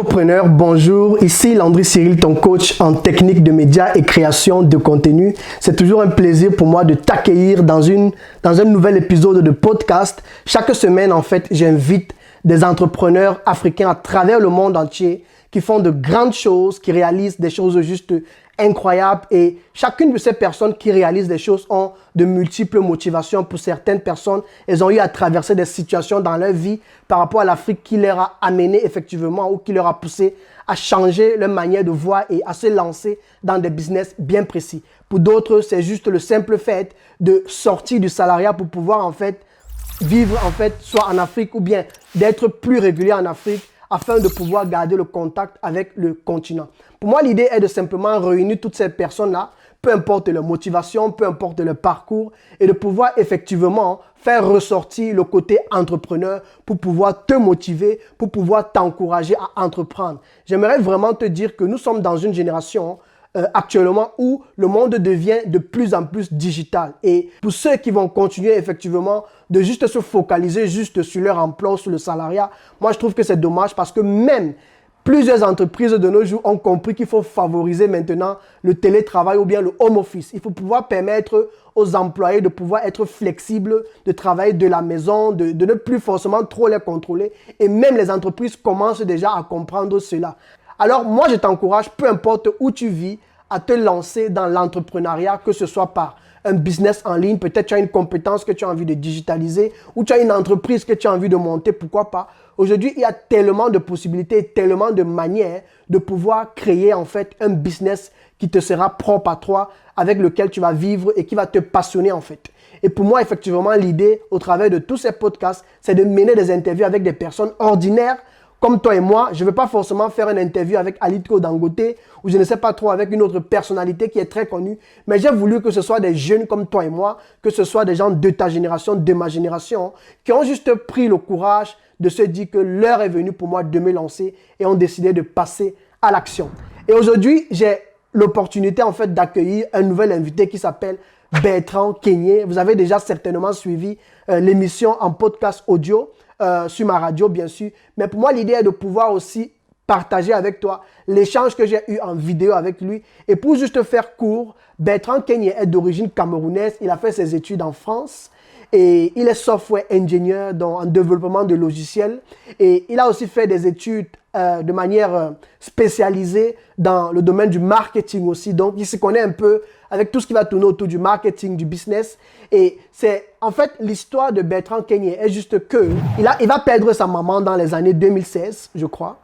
Entrepreneur, bonjour. Ici Landry Cyril, ton coach en technique de médias et création de contenu. C'est toujours un plaisir pour moi de t'accueillir dans un nouvel épisode de podcast. Chaque semaine, en fait, j'invite des entrepreneurs africains à travers le monde entier qui font de grandes choses, qui réalisent des choses juste incroyables. Et chacune de ces personnes qui réalisent des choses ont de multiples motivations. Pour certaines personnes, elles ont eu à traverser des situations dans leur vie par rapport à l'Afrique qui leur a amené effectivement ou qui leur a poussé à changer leur manière de voir et à se lancer dans des business bien précis. Pour d'autres, c'est juste le simple fait de sortir du salariat pour pouvoir en fait vivre en fait soit en Afrique ou bien d'être plus régulier en Afrique afin de pouvoir garder le contact avec le continent. Pour moi, l'idée est de simplement réunir toutes ces personnes-là, peu importe leur motivation, peu importe leur parcours, et de pouvoir effectivement faire ressortir le côté entrepreneur pour pouvoir te motiver, pour pouvoir t'encourager à entreprendre. J'aimerais vraiment te dire que nous sommes dans une génération actuellement où le monde devient de plus en plus digital. Et pour ceux qui vont continuer effectivement de juste se focaliser juste sur leur emploi, sur le salariat, moi je trouve que c'est dommage parce que même plusieurs entreprises de nos jours ont compris qu'il faut favoriser maintenant le télétravail ou bien le home office. Il faut pouvoir permettre aux employés de pouvoir être flexibles, de travailler de la maison, de ne plus forcément trop les contrôler. Et même les entreprises commencent déjà à comprendre cela. Alors moi, je t'encourage, peu importe où tu vis, à te lancer dans l'entrepreneuriat, que ce soit par un business en ligne, peut-être tu as une compétence que tu as envie de digitaliser ou tu as une entreprise que tu as envie de monter, pourquoi pas. Aujourd'hui, il y a tellement de possibilités, tellement de manières de pouvoir créer en fait un business qui te sera propre à toi, avec lequel tu vas vivre et qui va te passionner en fait. Et pour moi, effectivement, l'idée au travers de tous ces podcasts, c'est de mener des interviews avec des personnes ordinaires comme toi et moi. Je ne vais pas forcément faire une interview avec Aliko Dangote ou je ne sais pas trop avec une autre personnalité qui est très connue. Mais j'ai voulu que ce soit des jeunes comme toi et moi, que ce soit des gens de ta génération, de ma génération, qui ont juste pris le courage de se dire que l'heure est venue pour moi de me lancer et ont décidé de passer à l'action. Et aujourd'hui, j'ai l'opportunité en fait d'accueillir un nouvel invité qui s'appelle Bertrand Kenyé. Vous avez déjà certainement suivi l'émission en podcast audio. Sur ma radio, bien sûr. Mais pour moi, l'idée est de pouvoir aussi partager avec toi l'échange que j'ai eu en vidéo avec lui. Et pour juste faire court, Bertrand Kenyé est d'origine camerounaise. Il a fait ses études en France. Et il est software engineer en développement de logiciels. Et il a aussi fait des études de manière spécialisée dans le domaine du marketing aussi. Donc, il se connaît un peu avec tout ce qui va tourner autour du marketing, du business. Et c'est en fait l'histoire de Bertrand Kenyé est juste que il va perdre sa maman dans les années 2016, je crois,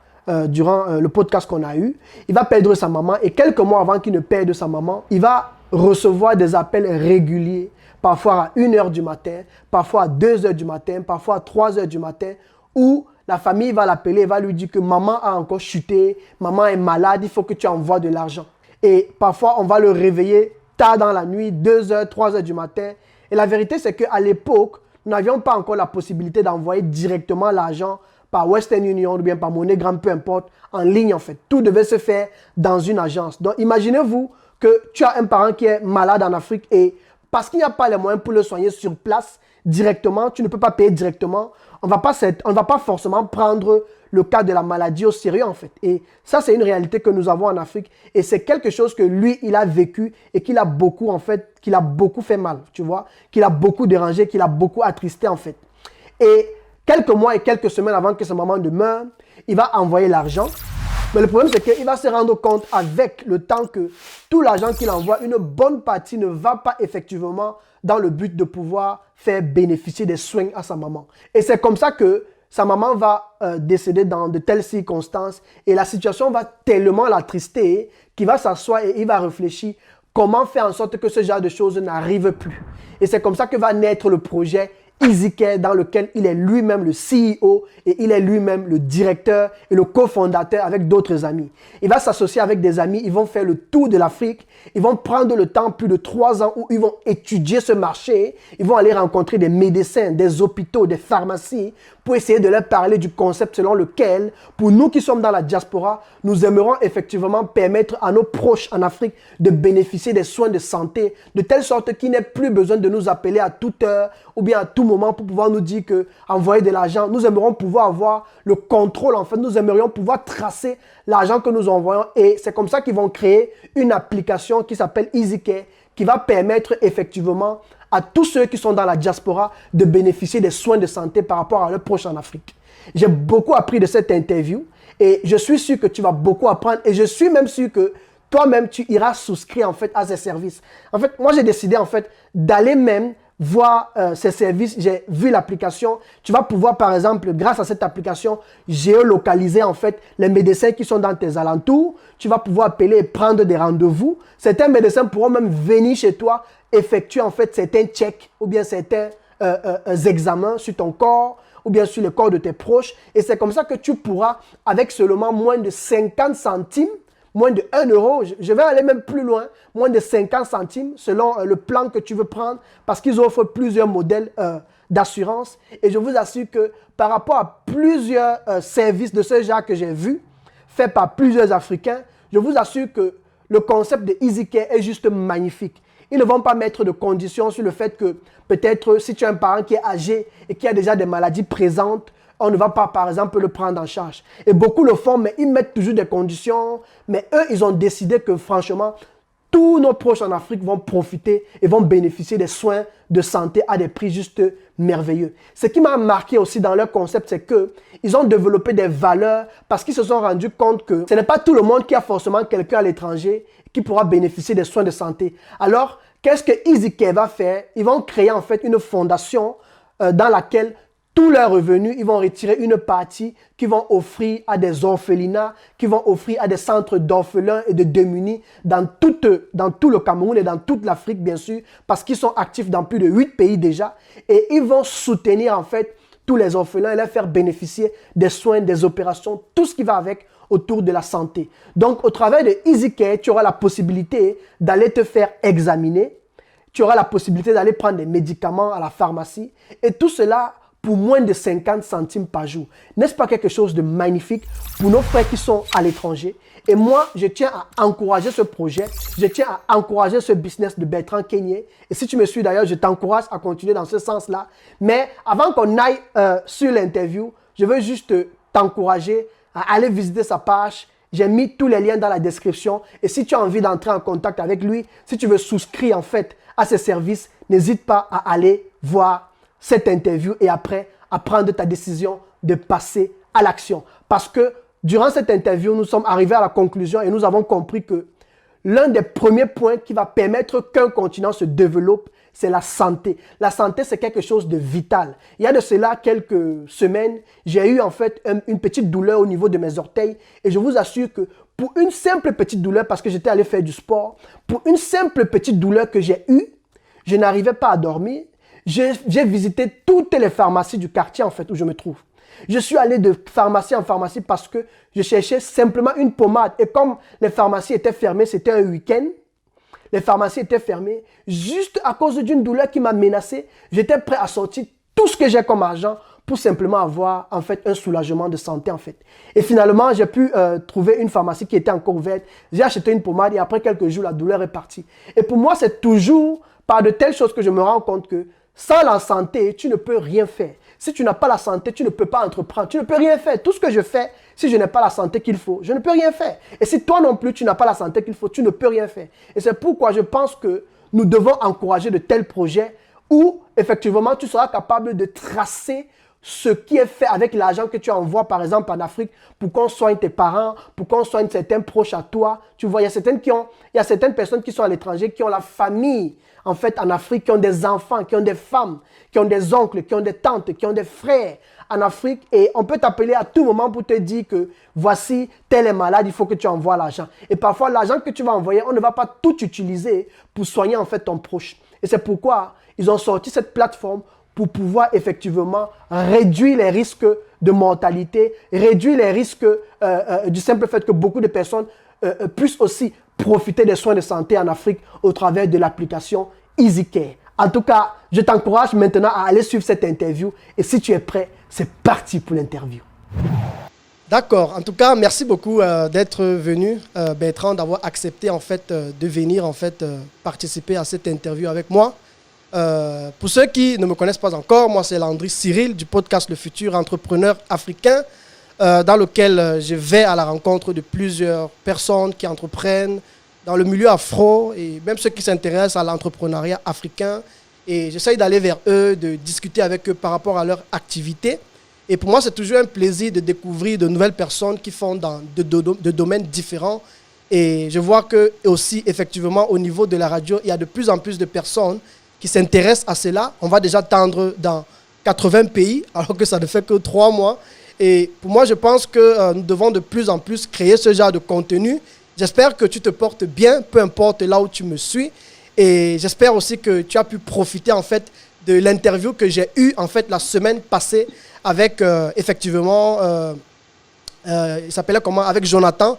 durant le podcast qu'on a eu. Il va perdre sa maman et quelques mois avant qu'il ne perde sa maman, il va recevoir des appels réguliers, parfois à 1h du matin, parfois à 2h du matin, parfois à 3h du matin, où la famille va l'appeler et va lui dire que maman a encore chuté, maman est malade, il faut que tu envoies de l'argent. Et parfois, on va le réveiller tard dans la nuit, 2h, 3h du matin. Et la vérité, c'est qu'à l'époque, nous n'avions pas encore la possibilité d'envoyer directement l'argent par Western Union ou bien par MoneyGram, peu importe, en ligne en fait. Tout devait se faire dans une agence. Donc, imaginez-vous que tu as un parent qui est malade en Afrique et parce qu'il n'y a pas les moyens pour le soigner sur place directement, tu ne peux pas payer directement, on ne va pas forcément prendre le cas de la maladie au sérieux en fait. Et ça, c'est une réalité que nous avons en Afrique. Et c'est quelque chose que lui, il a vécu et qu'il a beaucoup fait mal, tu vois, qu'il a beaucoup dérangé, qu'il a beaucoup attristé en fait. Et quelques mois et quelques semaines avant que sa maman ne meure, il va envoyer l'argent. Mais le problème, c'est qu'il va se rendre compte avec le temps que tout l'argent qu'il envoie, une bonne partie ne va pas effectivement dans le but de pouvoir faire bénéficier des soins à sa maman. Et c'est comme ça que sa maman va décéder dans de telles circonstances et la situation va tellement l'attrister qu'il va s'asseoir et il va réfléchir comment faire en sorte que ce genre de choses n'arrive plus. Et c'est comme ça que va naître le projet EasyCare dans lequel il est lui-même le CEO et il est lui-même le directeur et le cofondateur avec d'autres amis. Il va s'associer avec des amis, ils vont faire le tour de l'Afrique, ils vont prendre le temps, plus de 3 ans où ils vont étudier ce marché, ils vont aller rencontrer des médecins, des hôpitaux, des pharmacies pour essayer de leur parler du concept selon lequel, pour nous qui sommes dans la diaspora, nous aimerons effectivement permettre à nos proches en Afrique de bénéficier des soins de santé de telle sorte qu'il n'ait plus besoin de nous appeler à toute heure ou bien à tout tout moment pour pouvoir nous dire que envoyer de l'argent, nous aimerions pouvoir avoir le contrôle en fait, nous aimerions pouvoir tracer l'argent que nous envoyons et c'est comme ça qu'ils vont créer une application qui s'appelle EasyCare qui va permettre effectivement à tous ceux qui sont dans la diaspora de bénéficier des soins de santé par rapport à leurs proches en Afrique. J'ai beaucoup appris de cette interview et je suis sûr que tu vas beaucoup apprendre et je suis même sûr que toi-même tu iras souscrire en fait à ces services. En fait, moi j'ai décidé en fait d'aller même voir ces services. J'ai vu l'application. Tu vas pouvoir par exemple, grâce à cette application, géolocaliser en fait les médecins qui sont dans tes alentours. Tu vas pouvoir appeler et prendre des rendez-vous. Certains médecins pourront même venir chez toi effectuer en fait certains checks ou bien certains examens sur ton corps ou bien sur le corps de tes proches. Et c'est comme ça que tu pourras, avec seulement moins de 50 centimes, moins de 1 euro, je vais aller même plus loin, moins de 50 centimes selon le plan que tu veux prendre parce qu'ils offrent plusieurs modèles d'assurance. Et je vous assure que par rapport à plusieurs services de ce genre que j'ai vus, faits par plusieurs Africains, je vous assure que le concept de EasyCare est juste magnifique. Ils ne vont pas mettre de conditions sur le fait que peut-être si tu as un parent qui est âgé et qui a déjà des maladies présentes, on ne va pas, par exemple, le prendre en charge. Et beaucoup le font, mais ils mettent toujours des conditions. Mais eux, ils ont décidé que, franchement, tous nos proches en Afrique vont profiter et vont bénéficier des soins de santé à des prix juste merveilleux. Ce qui m'a marqué aussi dans leur concept, c'est qu'ils ont développé des valeurs parce qu'ils se sont rendus compte que ce n'est pas tout le monde qui a forcément quelqu'un à l'étranger qui pourra bénéficier des soins de santé. Alors, qu'est-ce que EasyCare va faire? Ils vont créer en fait une fondation dans laquelle tous leurs revenus, ils vont retirer une partie qu'ils vont offrir à des orphelinats, qu'ils vont offrir à des centres d'orphelins et de démunis dans tout le Cameroun et dans toute l'Afrique, bien sûr, parce qu'ils sont actifs dans plus de 8 pays déjà. Et ils vont soutenir en fait tous les orphelins et leur faire bénéficier des soins, des opérations, tout ce qui va avec autour de la santé. Donc, au travers de EasyCare, tu auras la possibilité d'aller te faire examiner, tu auras la possibilité d'aller prendre des médicaments à la pharmacie et tout cela pour moins de 50 centimes par jour. N'est-ce pas quelque chose de magnifique pour nos frères qui sont à l'étranger? Et moi, je tiens à encourager ce projet, je tiens à encourager ce business de Bertrand Kenyé. Et si tu me suis d'ailleurs, je t'encourage à continuer dans ce sens-là. Mais avant qu'on aille sur l'interview, je veux juste t'encourager à aller visiter sa page. J'ai mis tous les liens dans la description. Et si tu as envie d'entrer en contact avec lui, si tu veux souscrire en fait à ses services, n'hésite pas à aller voir cette interview et après à prendre ta décision de passer à l'action. Parce que durant cette interview, nous sommes arrivés à la conclusion et nous avons compris que l'un des premiers points qui va permettre qu'un continent se développe, c'est la santé. La santé, c'est quelque chose de vital. Il y a de cela quelques semaines, j'ai eu en fait une petite douleur au niveau de mes orteils et je vous assure que pour une simple petite douleur, parce que j'étais allé faire du sport, pour une simple petite douleur que j'ai eue, je n'arrivais pas à dormir. J'ai visité toutes les pharmacies du quartier en fait où je me trouve. Je suis allé de pharmacie en pharmacie parce que je cherchais simplement une pommade. Et comme les pharmacies étaient fermées, c'était un week-end, les pharmacies étaient fermées. Juste à cause d'une douleur qui m'a menacé, j'étais prêt à sortir tout ce que j'ai comme argent pour simplement avoir en fait un soulagement de santé en fait. Et finalement, j'ai pu trouver une pharmacie qui était encore ouverte. J'ai acheté une pommade et après quelques jours, la douleur est partie. Et pour moi, c'est toujours par de telles choses que je me rends compte que sans la santé, tu ne peux rien faire. Si tu n'as pas la santé, tu ne peux pas entreprendre. Tu ne peux rien faire. Tout ce que je fais, si je n'ai pas la santé qu'il faut, je ne peux rien faire. Et si toi non plus, tu n'as pas la santé qu'il faut, tu ne peux rien faire. Et c'est pourquoi je pense que nous devons encourager de tels projets où, effectivement, tu seras capable de tracer ce qui est fait avec l'argent que tu envoies, par exemple, en Afrique, pour qu'on soigne tes parents, pour qu'on soigne certains proches à toi. Tu vois, il y a certaines personnes qui sont à l'étranger, qui ont la famille, en fait, en Afrique, qui ont des enfants, qui ont des femmes, qui ont des oncles, qui ont des tantes, qui ont des frères en Afrique. Et on peut t'appeler à tout moment pour te dire que voici, tel est malade, il faut que tu envoies l'argent. Et parfois, l'argent que tu vas envoyer, on ne va pas tout utiliser pour soigner, en fait, ton proche. Et c'est pourquoi ils ont sorti cette plateforme pour pouvoir effectivement réduire les risques de mortalité, réduire les risques du simple fait que beaucoup de personnes puissent aussi profiter des soins de santé en Afrique au travers de l'application EasyCare. En tout cas, je t'encourage maintenant à aller suivre cette interview et si tu es prêt, c'est parti pour l'interview. D'accord. En tout cas, merci beaucoup d'être venu, Bertrand, d'avoir accepté en fait de venir en fait participer à cette interview avec moi. Pour ceux qui ne me connaissent pas encore, moi c'est Landry Cyril du podcast Le Futur Entrepreneur Africain, dans lequel je vais à la rencontre de plusieurs personnes qui entreprennent dans le milieu afro et même ceux qui s'intéressent à l'entrepreneuriat africain. Et j'essaye d'aller vers eux, de discuter avec eux par rapport à leur activité. Et pour moi, c'est toujours un plaisir de découvrir de nouvelles personnes qui font dans de domaines différents. Et je vois que aussi, effectivement, au niveau de la radio, il y a de plus en plus de personnes qui s'intéressent à cela. On va déjà tendre dans 80 pays, alors que ça ne fait que 3 mois. Et pour moi, je pense que nous devons de plus en plus créer ce genre de contenu. J'espère que tu te portes bien, peu importe là où tu me suis. Et j'espère aussi que tu as pu profiter, en fait, de l'interview que j'ai eue, en fait, la semaine passée avec, effectivement, il s'appelait comment? Avec Jonathan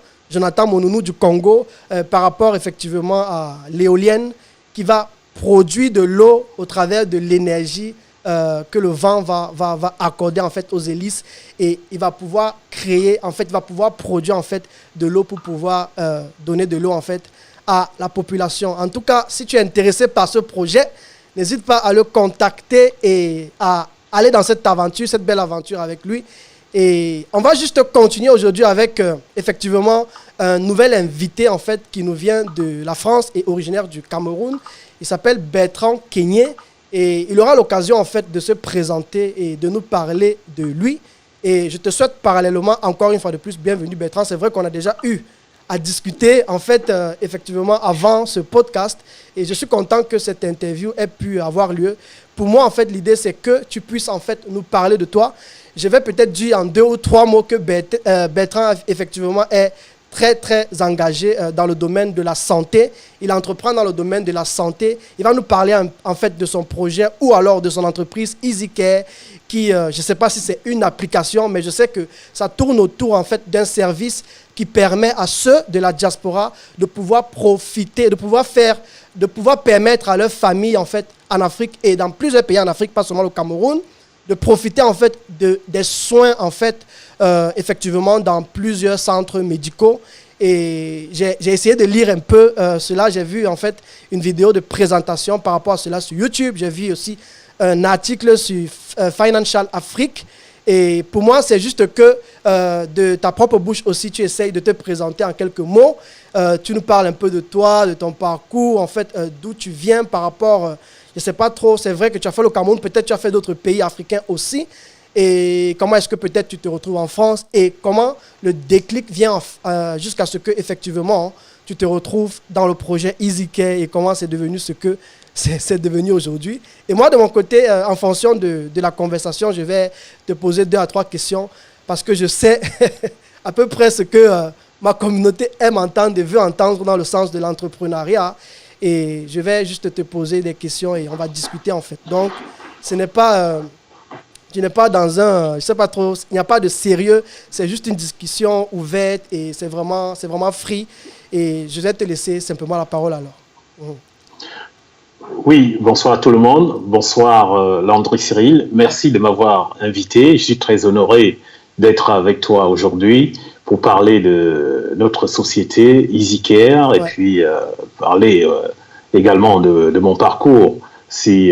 Monounou du Congo, par rapport, effectivement, à l'éolienne qui va produire de l'eau au travers de l'énergie que le vent va accorder, en fait, aux hélices. Et il va pouvoir créer, en fait, il va pouvoir produire, en fait, de l'eau pour pouvoir donner de l'eau, en fait, à la population. En tout cas, si tu es intéressé par ce projet, n'hésite pas à le contacter et à aller dans cette aventure, cette belle aventure avec lui. Et on va juste continuer aujourd'hui avec, effectivement, un nouvel invité, en fait, qui nous vient de la France et originaire du Cameroun. Il s'appelle Bertrand Kenyé et il aura l'occasion, en fait, de se présenter et de nous parler de lui. Et je te souhaite parallèlement, encore une fois de plus, bienvenue Bertrand. C'est vrai qu'on a déjà eu à discuter, en fait, effectivement, avant ce podcast. Et je suis content que cette interview ait pu avoir lieu. Pour moi, en fait, l'idée, c'est que tu puisses, en fait, nous parler de toi. Je vais peut-être dire en 2 ou 3 mots que Bertrand, effectivement, est très, très engagé dans le domaine de la santé. Il entreprend dans le domaine de la santé. Il va nous parler, en fait, de son projet ou alors de son entreprise EasyCare, qui, je ne sais pas si c'est une application, mais je sais que ça tourne autour, en fait, d'un service qui permet à ceux de la diaspora de pouvoir profiter, de pouvoir permettre à leur famille, en fait, en Afrique et dans plusieurs pays en Afrique, pas seulement le Cameroun, de profiter, en fait, des soins, en fait, effectivement, dans plusieurs centres médicaux. Et j'ai essayé de lire un peu cela. J'ai vu, en fait, une vidéo de présentation par rapport à cela sur YouTube. J'ai vu aussi un article sur Financial Afrique. Et pour moi, c'est juste que de ta propre bouche aussi, tu essayes de te présenter en quelques mots. Tu nous parles un peu de toi, de ton parcours, en fait, d'où tu viens par rapport, je ne sais pas trop, c'est vrai que tu as fait le Cameroun, peut-être tu as fait d'autres pays africains aussi. Et comment est-ce que peut-être tu te retrouves en France et comment le déclic vient jusqu'à ce que, effectivement, tu te retrouves dans le projet EasyCare et comment c'est devenu ce que c'est devenu aujourd'hui. Et moi, de mon côté, en fonction de la conversation, je vais te poser 2 à 3 questions parce que je sais à peu près ce que ma communauté aime entendre et veut entendre dans le sens de l'entrepreneuriat. Et je vais juste te poser des questions et on va discuter, en fait. Donc, ce n'est pas... tu n'es pas dans un... Je sais pas trop, il n'y a pas de sérieux. C'est juste une discussion ouverte et c'est vraiment free. Et je vais te laisser simplement la parole alors. Oui, bonsoir à tout le monde. Bonsoir Landry Cyril. Merci de m'avoir invité. Je suis très honoré d'être avec toi aujourd'hui pour parler de notre société EasyCare et puis parler également de mon parcours, si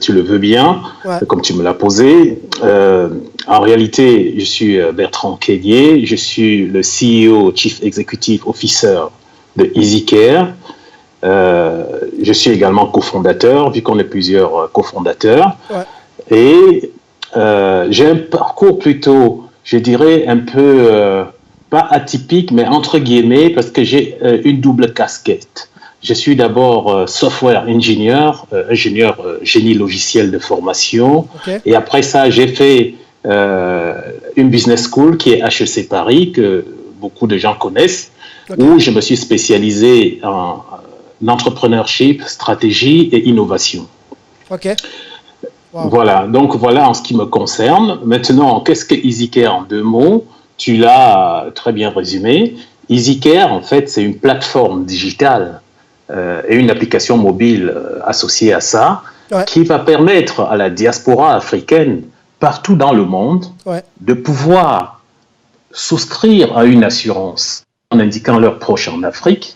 tu le veux bien, comme tu me l'as posé. En réalité, je suis Bertrand Kenyé. Je suis le CEO, Chief Executive Officer de EasyCare. Je suis également cofondateur, vu qu'on est plusieurs cofondateurs. Et j'ai un parcours plutôt, je dirais, un peu, pas atypique, mais entre guillemets, parce que j'ai une double casquette. Je suis d'abord software engineer, ingénieur génie logiciel de formation. Et après ça, j'ai fait une business school qui est HEC Paris, que beaucoup de gens connaissent, où je me suis spécialisé en entrepreneurship, stratégie et innovation. Voilà, donc voilà en ce qui me concerne. Maintenant, qu'est-ce que EasyCare en 2 mots? Tu l'as très bien résumé. EasyCare, en fait, c'est une plateforme digitale et une application mobile associée à ça qui va permettre à la diaspora africaine partout dans le monde de pouvoir souscrire à une assurance en indiquant leurs proches en Afrique,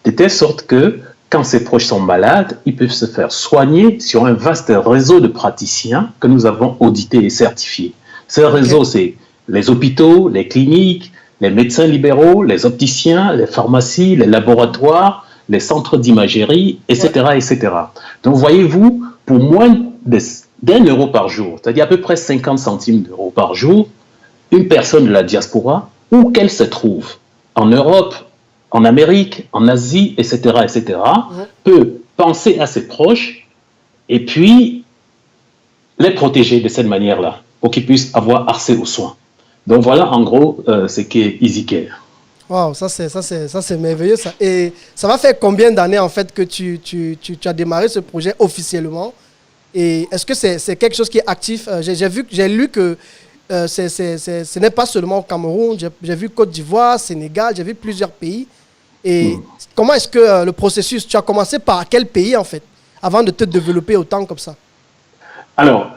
de telle sorte que quand ses proches sont malades, ils peuvent se faire soigner sur un vaste réseau de praticiens que nous avons audité et certifié. Ce réseau, c'est les hôpitaux, les cliniques, les médecins libéraux, les opticiens, les pharmacies, les laboratoires, les centres d'imagerie, etc., etc. Donc, voyez-vous, pour moins d'€1 par jour, c'est-à-dire à peu près 50 centimes d'euros par jour, une personne de la diaspora, où qu'elle se trouve, en Europe, en Amérique, en Asie, etc., peut penser à ses proches et puis les protéger de cette manière-là, pour qu'ils puissent avoir accès aux soins. Donc voilà en gros ce qu'est EasyCare. Wow, ça c'est merveilleux ça. Et ça va faire combien d'années en fait que tu as démarré ce projet officiellement? Et est-ce que c'est quelque chose qui est actif? J'ai lu que ce n'est pas seulement au Cameroun, j'ai vu Côte d'Ivoire, Sénégal, j'ai vu plusieurs pays. Et comment est-ce que le processus, tu as commencé par quel pays en fait, avant de te développer autant comme ça? Alors,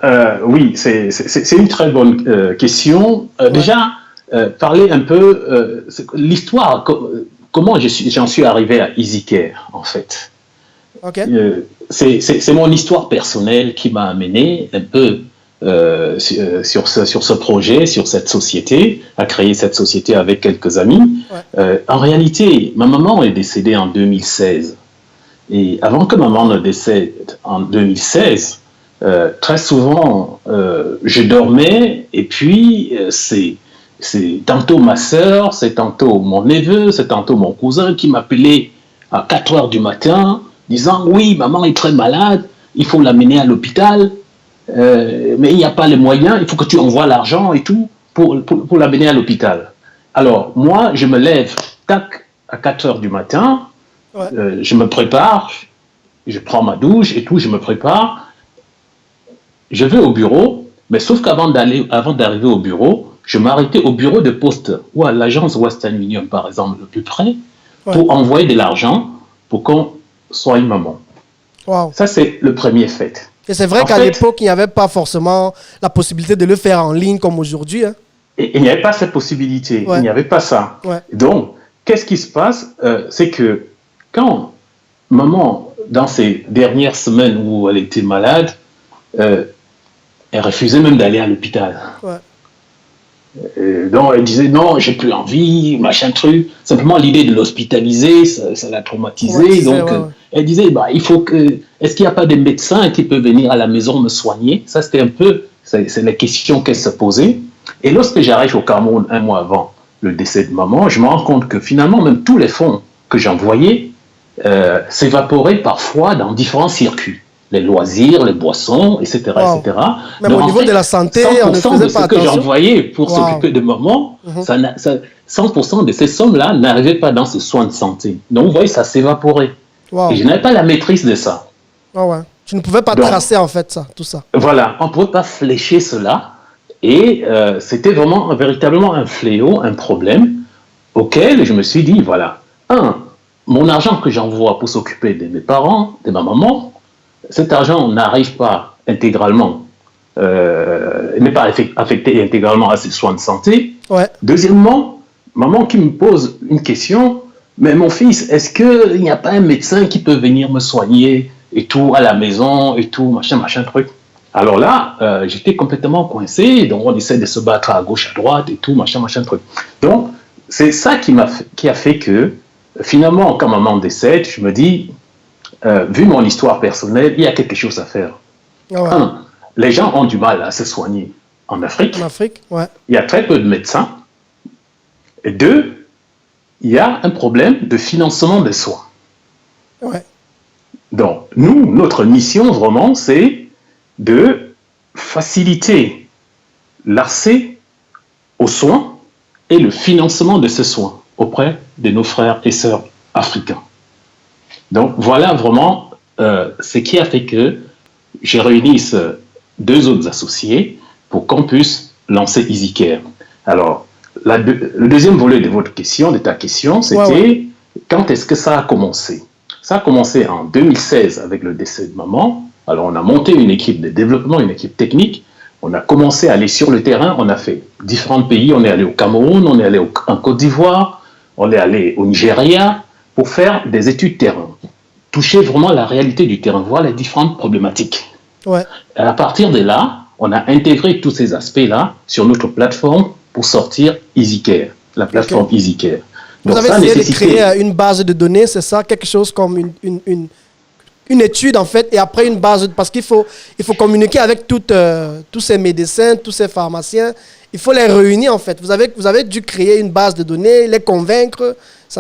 oui, c'est une très bonne question. Déjà, parler un peu l'histoire, comment j'en suis arrivé à EasyCare en fait. Okay. C'est mon histoire personnelle qui m'a amené un peu sur ce projet, sur cette société, à créer cette société avec quelques amis. En réalité, ma maman est décédée en 2016. Et avant que maman ne décède en 2016, très souvent, je dormais et puis c'est tantôt ma sœur, c'est tantôt mon neveu, c'est tantôt mon cousin qui m'appelait à 4 heures du matin, disant « Oui, maman est très malade, il faut l'amener à l'hôpital. » mais il n'y a pas les moyens, il faut que tu envoies l'argent et tout pour l'amener à l'hôpital. Alors, moi, je me lève, tac, à 4 heures du matin, je me prépare, je prends ma douche et tout, je me prépare, je vais au bureau, mais sauf qu'avant d'arriver au bureau, je m'arrêtais au bureau de poste ou à l'agence Western Union, par exemple, le plus près, pour envoyer de l'argent pour qu'on soit une maman. Wow. Ça, c'est le premier fait. Et c'est vrai qu'à l'époque, il n'y avait pas forcément la possibilité de le faire en ligne comme aujourd'hui. Hein. Et il n'y avait pas cette possibilité, il n'y avait pas ça. Donc, qu'est-ce qui se passe? C'est que quand maman, dans ces dernières semaines où elle était malade, elle refusait même d'aller à l'hôpital. Donc, elle disait non, j'ai plus envie, machin truc. Simplement, l'idée de l'hospitaliser, ça l'a traumatisée. Donc, elle disait, il faut que. Est-ce qu'il n'y a pas des médecins qui peuvent venir à la maison me soigner? Ça, c'était un peu. C'est la question qu'elle se posait. Et lorsque j'arrive au Cameroun 1 mois avant le décès de maman, je me rends compte que finalement, même tous les fonds que j'envoyais s'évaporaient parfois dans différents circuits. Les loisirs, les boissons, etc. etc. Même donc, au niveau de la santé, on ne faisait pas attention. 100% de ce que j'envoyais pour s'occuper de maman, 100% de ces sommes-là n'arrivaient pas dans ce soin de santé. Donc, vous voyez, ça s'évaporait. Et je n'avais pas la maîtrise de ça. Tu ne pouvais pas tracer, en fait, tout ça. Voilà, on ne pouvait pas flécher cela. Et c'était vraiment, véritablement un fléau, un problème auquel je me suis dit, voilà, mon argent que j'envoie pour s'occuper de mes parents, de ma maman, cet argent n'arrive pas intégralement, n'est pas affecté intégralement à ces soins de santé. Deuxièmement, maman qui me pose une question, mais mon fils, est-ce qu'il n'y a pas un médecin qui peut venir me soigner et tout à la maison et tout, machin truc. Alors là, j'étais complètement coincé, donc on essaie de se battre à gauche, à droite et tout, machin truc. Donc, c'est ça qui a fait que, finalement, quand maman décède, je me dis, vu mon histoire personnelle, il y a quelque chose à faire. Les gens ont du mal à se soigner en Afrique. Il y a très peu de médecins. Et 2, il y a un problème de financement des soins. Donc, nous, notre mission vraiment, c'est de faciliter l'accès aux soins et le financement de ces soins auprès de nos frères et sœurs africains. Donc, voilà vraiment ce qui a fait que j'ai réuni 2 autres associés pour qu'on puisse lancer EasyCare. Alors, le deuxième volet de ta question, c'était quand est-ce que ça a commencé? Ça a commencé en 2016 avec le décès de maman. Alors, on a monté une équipe de développement, une équipe technique. On a commencé à aller sur le terrain. On a fait différents pays. On est allé au Cameroun, on est allé en Côte d'Ivoire, on est allé au Nigeria pour faire des études terrain. toucher vraiment la réalité du terrain, voir les différentes problématiques. Ouais. Et à partir de là, on a intégré tous ces aspects-là sur notre plateforme pour sortir EasyCare, la plateforme EasyCare. Vous avez essayé de créer une base de données, c'est ça? Quelque chose comme une étude, en fait, et après une base, parce qu'il faut communiquer avec tous ces médecins, tous ces pharmaciens. Il faut les réunir, en fait. Vous avez dû créer une base de données, les convaincre.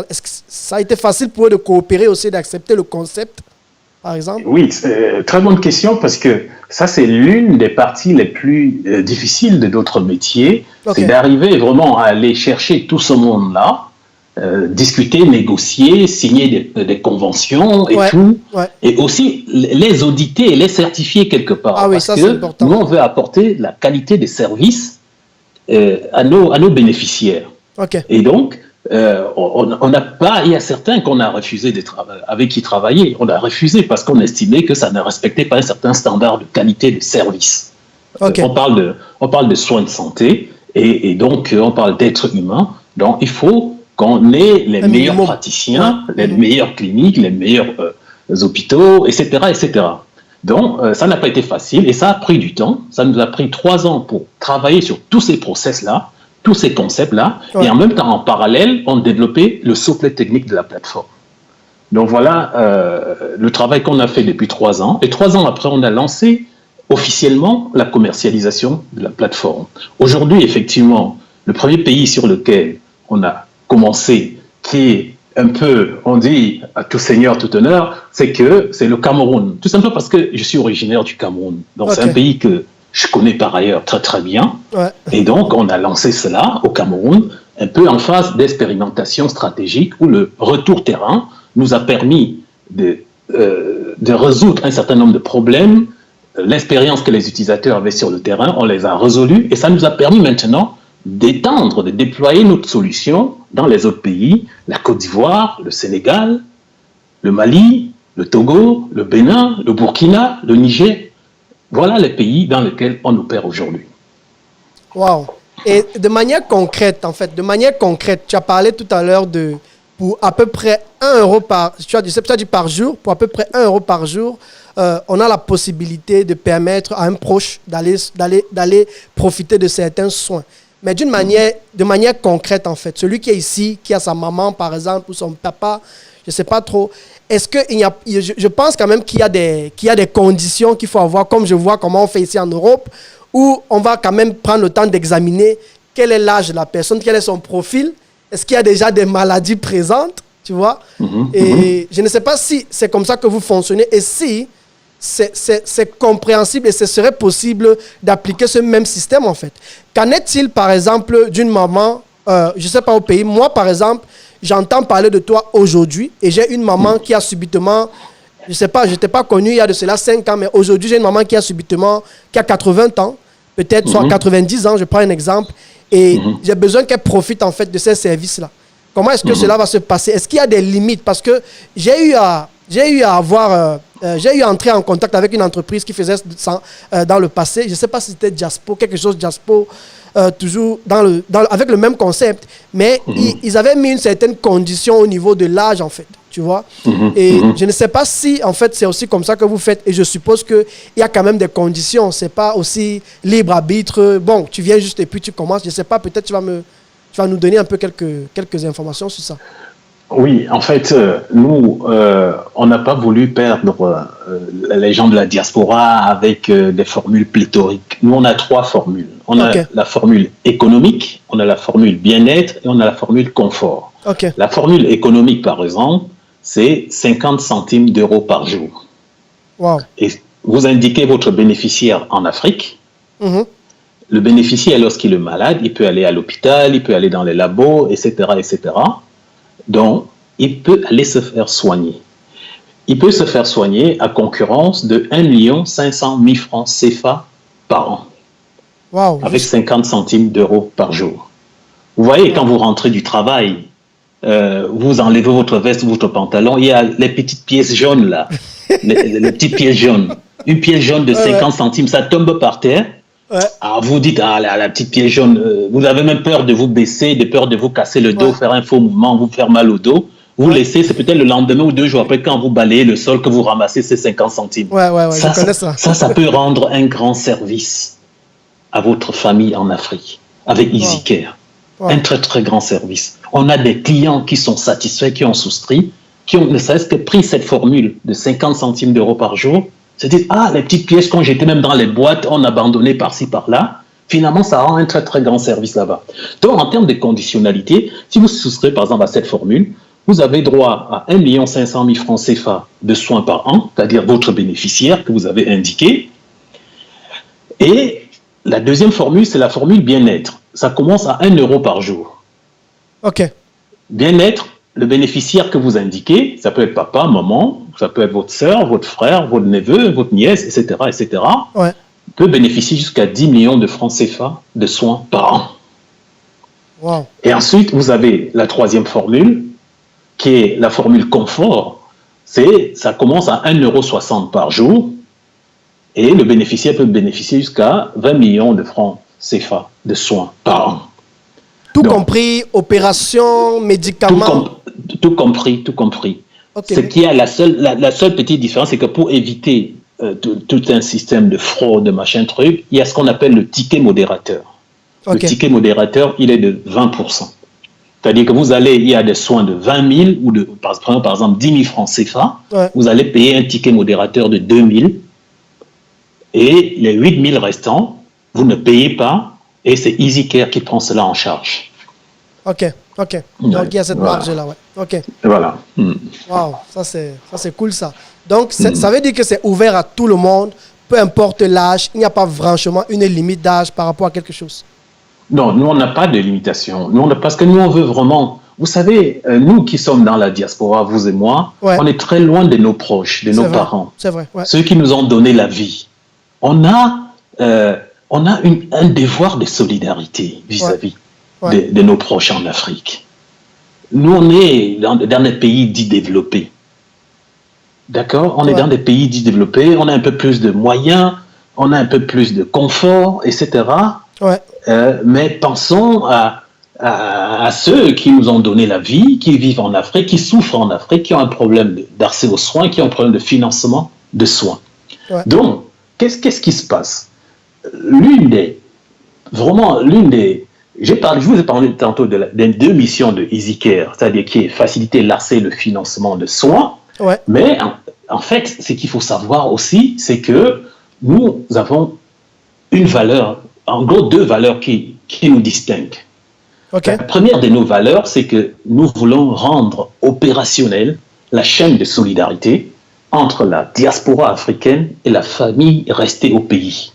Est-ce que ça a été facile pour eux de coopérer aussi, d'accepter le concept, par exemple? Oui, très bonne question, parce que ça, c'est l'une des parties les plus difficiles de d'autres métiers. Okay. C'est d'arriver vraiment à aller chercher tout ce monde-là, discuter, négocier, signer des conventions et tout, et aussi les auditer et les certifier quelque part. Ah oui, parce ça, que c'est important. Nous, on veut apporter la qualité des services à nos bénéficiaires. Okay. Et donc, on n'a pas, il y a certains qu'on a refusé avec qui travailler, on a refusé parce qu'on estimait que ça ne respectait pas un certain standard de qualité de service. Okay. On parle de soins de santé et donc on parle d'êtres humains. Donc il faut qu'on ait les meilleurs praticiens, les meilleures cliniques, les meilleurs hôpitaux, etc., etc. Donc ça n'a pas été facile et ça a pris du temps. Ça nous a pris 3 ans pour travailler sur tous ces process-là, tous ces concepts-là, et en même temps, en parallèle, on développait le socle technique de la plateforme. Donc voilà le travail qu'on a fait depuis 3 ans. Et 3 ans après, on a lancé officiellement la commercialisation de la plateforme. Aujourd'hui, effectivement, le premier pays sur lequel on a commencé, qui est un peu, on dit à tout seigneur, tout honneur, c'est le Cameroun. Tout simplement parce que je suis originaire du Cameroun. Donc c'est un pays que je connais par ailleurs très très bien. Et donc on a lancé cela au Cameroun, un peu en phase d'expérimentation stratégique où le retour terrain nous a permis de résoudre un certain nombre de problèmes. L'expérience que les utilisateurs avaient sur le terrain, on les a résolus et ça nous a permis maintenant d'étendre, de déployer notre solution dans les autres pays, la Côte d'Ivoire, le Sénégal, le Mali, le Togo, le Bénin, le Burkina, le Niger. Voilà les pays dans lesquels on opère aujourd'hui. Wow. Et de manière concrète, tu as parlé tout à l'heure pour à peu près 1 euro par jour, pour à peu près 1 euro par jour, on a la possibilité de permettre à un proche d'aller profiter de certains soins. Mais de manière concrète, en fait, celui qui est ici, qui a sa maman, par exemple, ou son papa, je ne sais pas trop, est-ce je pense quand même qu'il y a des conditions qu'il faut avoir, comme je vois comment on fait ici en Europe, où on va quand même prendre le temps d'examiner quel est l'âge de la personne, quel est son profil, est-ce qu'il y a déjà des maladies présentes, tu vois? Et je ne sais pas si c'est comme ça que vous fonctionnez et si c'est compréhensible et ce serait possible d'appliquer ce même système, en fait. Qu'en est-il, par exemple, d'une maman, je ne sais pas, au pays, moi, par exemple, j'entends parler de toi aujourd'hui et j'ai une maman qui a subitement, je ne sais pas, je ne t'ai pas connu il y a de cela 5 ans, mais aujourd'hui, j'ai une maman qui a 80 ans, peut-être soit 90 ans, je prends un exemple, et j'ai besoin qu'elle profite, en fait, de ces services-là. Comment est-ce que cela va se passer? Est-ce qu'il y a des limites? Parce que j'ai eu à entrer en contact avec une entreprise qui faisait ça dans le passé. Je ne sais pas si c'était Jaspo, quelque chose Jaspo, toujours avec le même concept. Mais ils avaient mis une certaine condition au niveau de l'âge, en fait. Tu vois? Et je ne sais pas si, en fait, c'est aussi comme ça que vous faites. Et je suppose qu'il y a quand même des conditions. Ce n'est pas aussi libre arbitre. Bon, tu viens juste et puis tu commences. Je ne sais pas, peut-être tu vas nous donner un peu quelques informations sur ça. Oui, en fait, nous, on n'a pas voulu perdre les gens de la diaspora avec des formules pléthoriques. Nous, on a 3 formules. On a la formule économique, on a la formule bien-être et on a la formule confort. La formule économique, par exemple, c'est 50 centimes d'euros par jour. Wow. Et vous indiquez votre bénéficiaire en Afrique. Le bénéficiaire, lorsqu'il est malade, il peut aller à l'hôpital, il peut aller dans les labos, etc., etc. Donc, il peut aller se faire soigner. Il peut se faire soigner à concurrence de 1 500 000 francs CFA par an. Wow. Avec 50 centimes d'euros par jour. Vous voyez, quand vous rentrez du travail, vous enlevez votre veste, votre pantalon, il y a les petites pièces jaunes là, les petites pièces jaunes. Une pièce jaune de 50 centimes, ça tombe par terre. Alors vous dites, la petite pièce jaune, vous avez même peur de vous baisser, de peur de vous casser le dos, faire un faux mouvement, vous faire mal au dos. Vous laissez, c'est peut-être le lendemain ou 2 jours après, quand vous balayez le sol, que vous ramassez ces 50 centimes. Ouais, je connais ça. Ça peut rendre un grand service à votre famille en Afrique, avec EasyCare. Un très, très grand service. On a des clients qui sont satisfaits, qui ont souscrit, qui ont ne serait-ce que pris cette formule de 50 centimes d'euros par jour, se disent, les petites pièces, quand j'étais même dans les boîtes, on abandonnait par-ci, par-là. Finalement, ça rend un très, très grand service là-bas. Donc, en termes de conditionnalité, si vous souscrivez, par exemple, à cette formule, vous avez droit à 1 500 000 francs CFA de soins par an, c'est-à-dire votre bénéficiaire que vous avez indiqué. Et la deuxième formule, c'est la formule bien-être. Ça commence à 1 euro par jour. OK. Bien-être, le bénéficiaire que vous indiquez, ça peut être papa, maman, ça peut être votre sœur, votre frère, votre neveu, votre nièce, etc., ouais. peut bénéficier jusqu'à 10 millions de francs CFA de soins par an. Wow. Et ensuite, vous avez la troisième formule, qui est la formule confort. Ça commence à 1,60 € par jour, et le bénéficiaire peut bénéficier jusqu'à 20 millions de francs CFA de soins par an. Tout compris, opération, médicaments. Tout compris. Okay. Ce qui est la seule petite différence, c'est que pour éviter tout un système de fraude, machin truc, il y a ce qu'on appelle le ticket modérateur. Okay. Le ticket modérateur, il est de 20%. C'est-à-dire que il y a des soins de 20 000 ou par exemple 10 000 francs CFA, vous allez payer un ticket modérateur de 2 000 et les 8 000 restants, vous ne payez pas et c'est EasyCare qui prend cela en charge. OK. Donc il y a cette marge-là, OK. Voilà. Wow, ça c'est cool ça. Donc ça veut dire que c'est ouvert à tout le monde, peu importe l'âge, il n'y a pas franchement une limite d'âge par rapport à quelque chose. Non, nous on n'a pas de limitation. Parce que nous on veut vraiment, vous savez, nous qui sommes dans la diaspora, vous et moi, on est très loin de nos proches, de nos parents. C'est vrai. Ceux qui nous ont donné la vie. On a un devoir de solidarité vis-à-vis de nos proches en Afrique. Nous, on est dans des pays dits développés. D'accord ? On est dans des pays dits développés, on a un peu plus de moyens, on a un peu plus de confort, etc. Mais pensons à ceux qui nous ont donné la vie, qui vivent en Afrique, qui souffrent en Afrique, qui ont un problème d'accès aux soins, qui ont un problème de financement de soins. Donc, qu'est-ce qui se passe ? Je vous ai parlé tantôt des 2 missions de EasyCare, c'est-à-dire qui est faciliter l'accès et le financement de soins. Mais en fait, ce qu'il faut savoir aussi, c'est que nous avons une valeur, en gros 2 valeurs qui nous distinguent. La première de nos valeurs, c'est que nous voulons rendre opérationnelle la chaîne de solidarité entre la diaspora africaine et la famille restée au pays.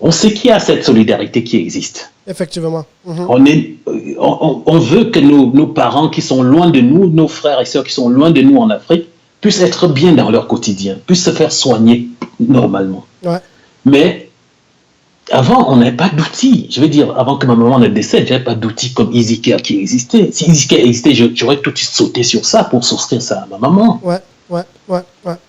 On sait qu'il y a cette solidarité qui existe. Effectivement. On veut que nos parents qui sont loin de nous, nos frères et sœurs qui sont loin de nous en Afrique, puissent être bien dans leur quotidien, puissent se faire soigner normalement. Mais avant, on n'avait pas d'outils. Je veux dire, avant que ma maman ne décède, je n'avais pas d'outils comme EasyCare qui existait. Si EasyCare existait, j'aurais tout de suite sauté sur ça pour souscrire ça à ma maman.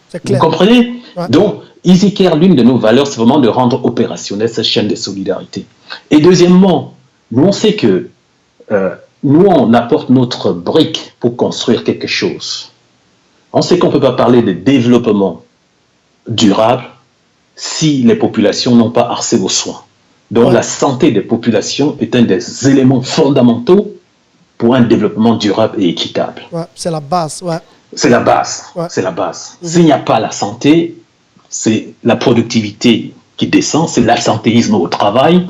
C'est clair. Vous comprenez ? Donc, EasyCare, l'une de nos valeurs, c'est vraiment de rendre opérationnelle cette chaîne de solidarité. Et deuxièmement, nous, on sait que nous, on apporte notre brique pour construire quelque chose. On sait qu'on ne peut pas parler de développement durable si les populations n'ont pas accès aux soins. Donc, la santé des populations est un des éléments fondamentaux pour un développement durable et équitable. C'est la base, C'est la base, c'est la base. S'il n'y a pas la santé, c'est la productivité qui descend, c'est l'absentéisme au travail,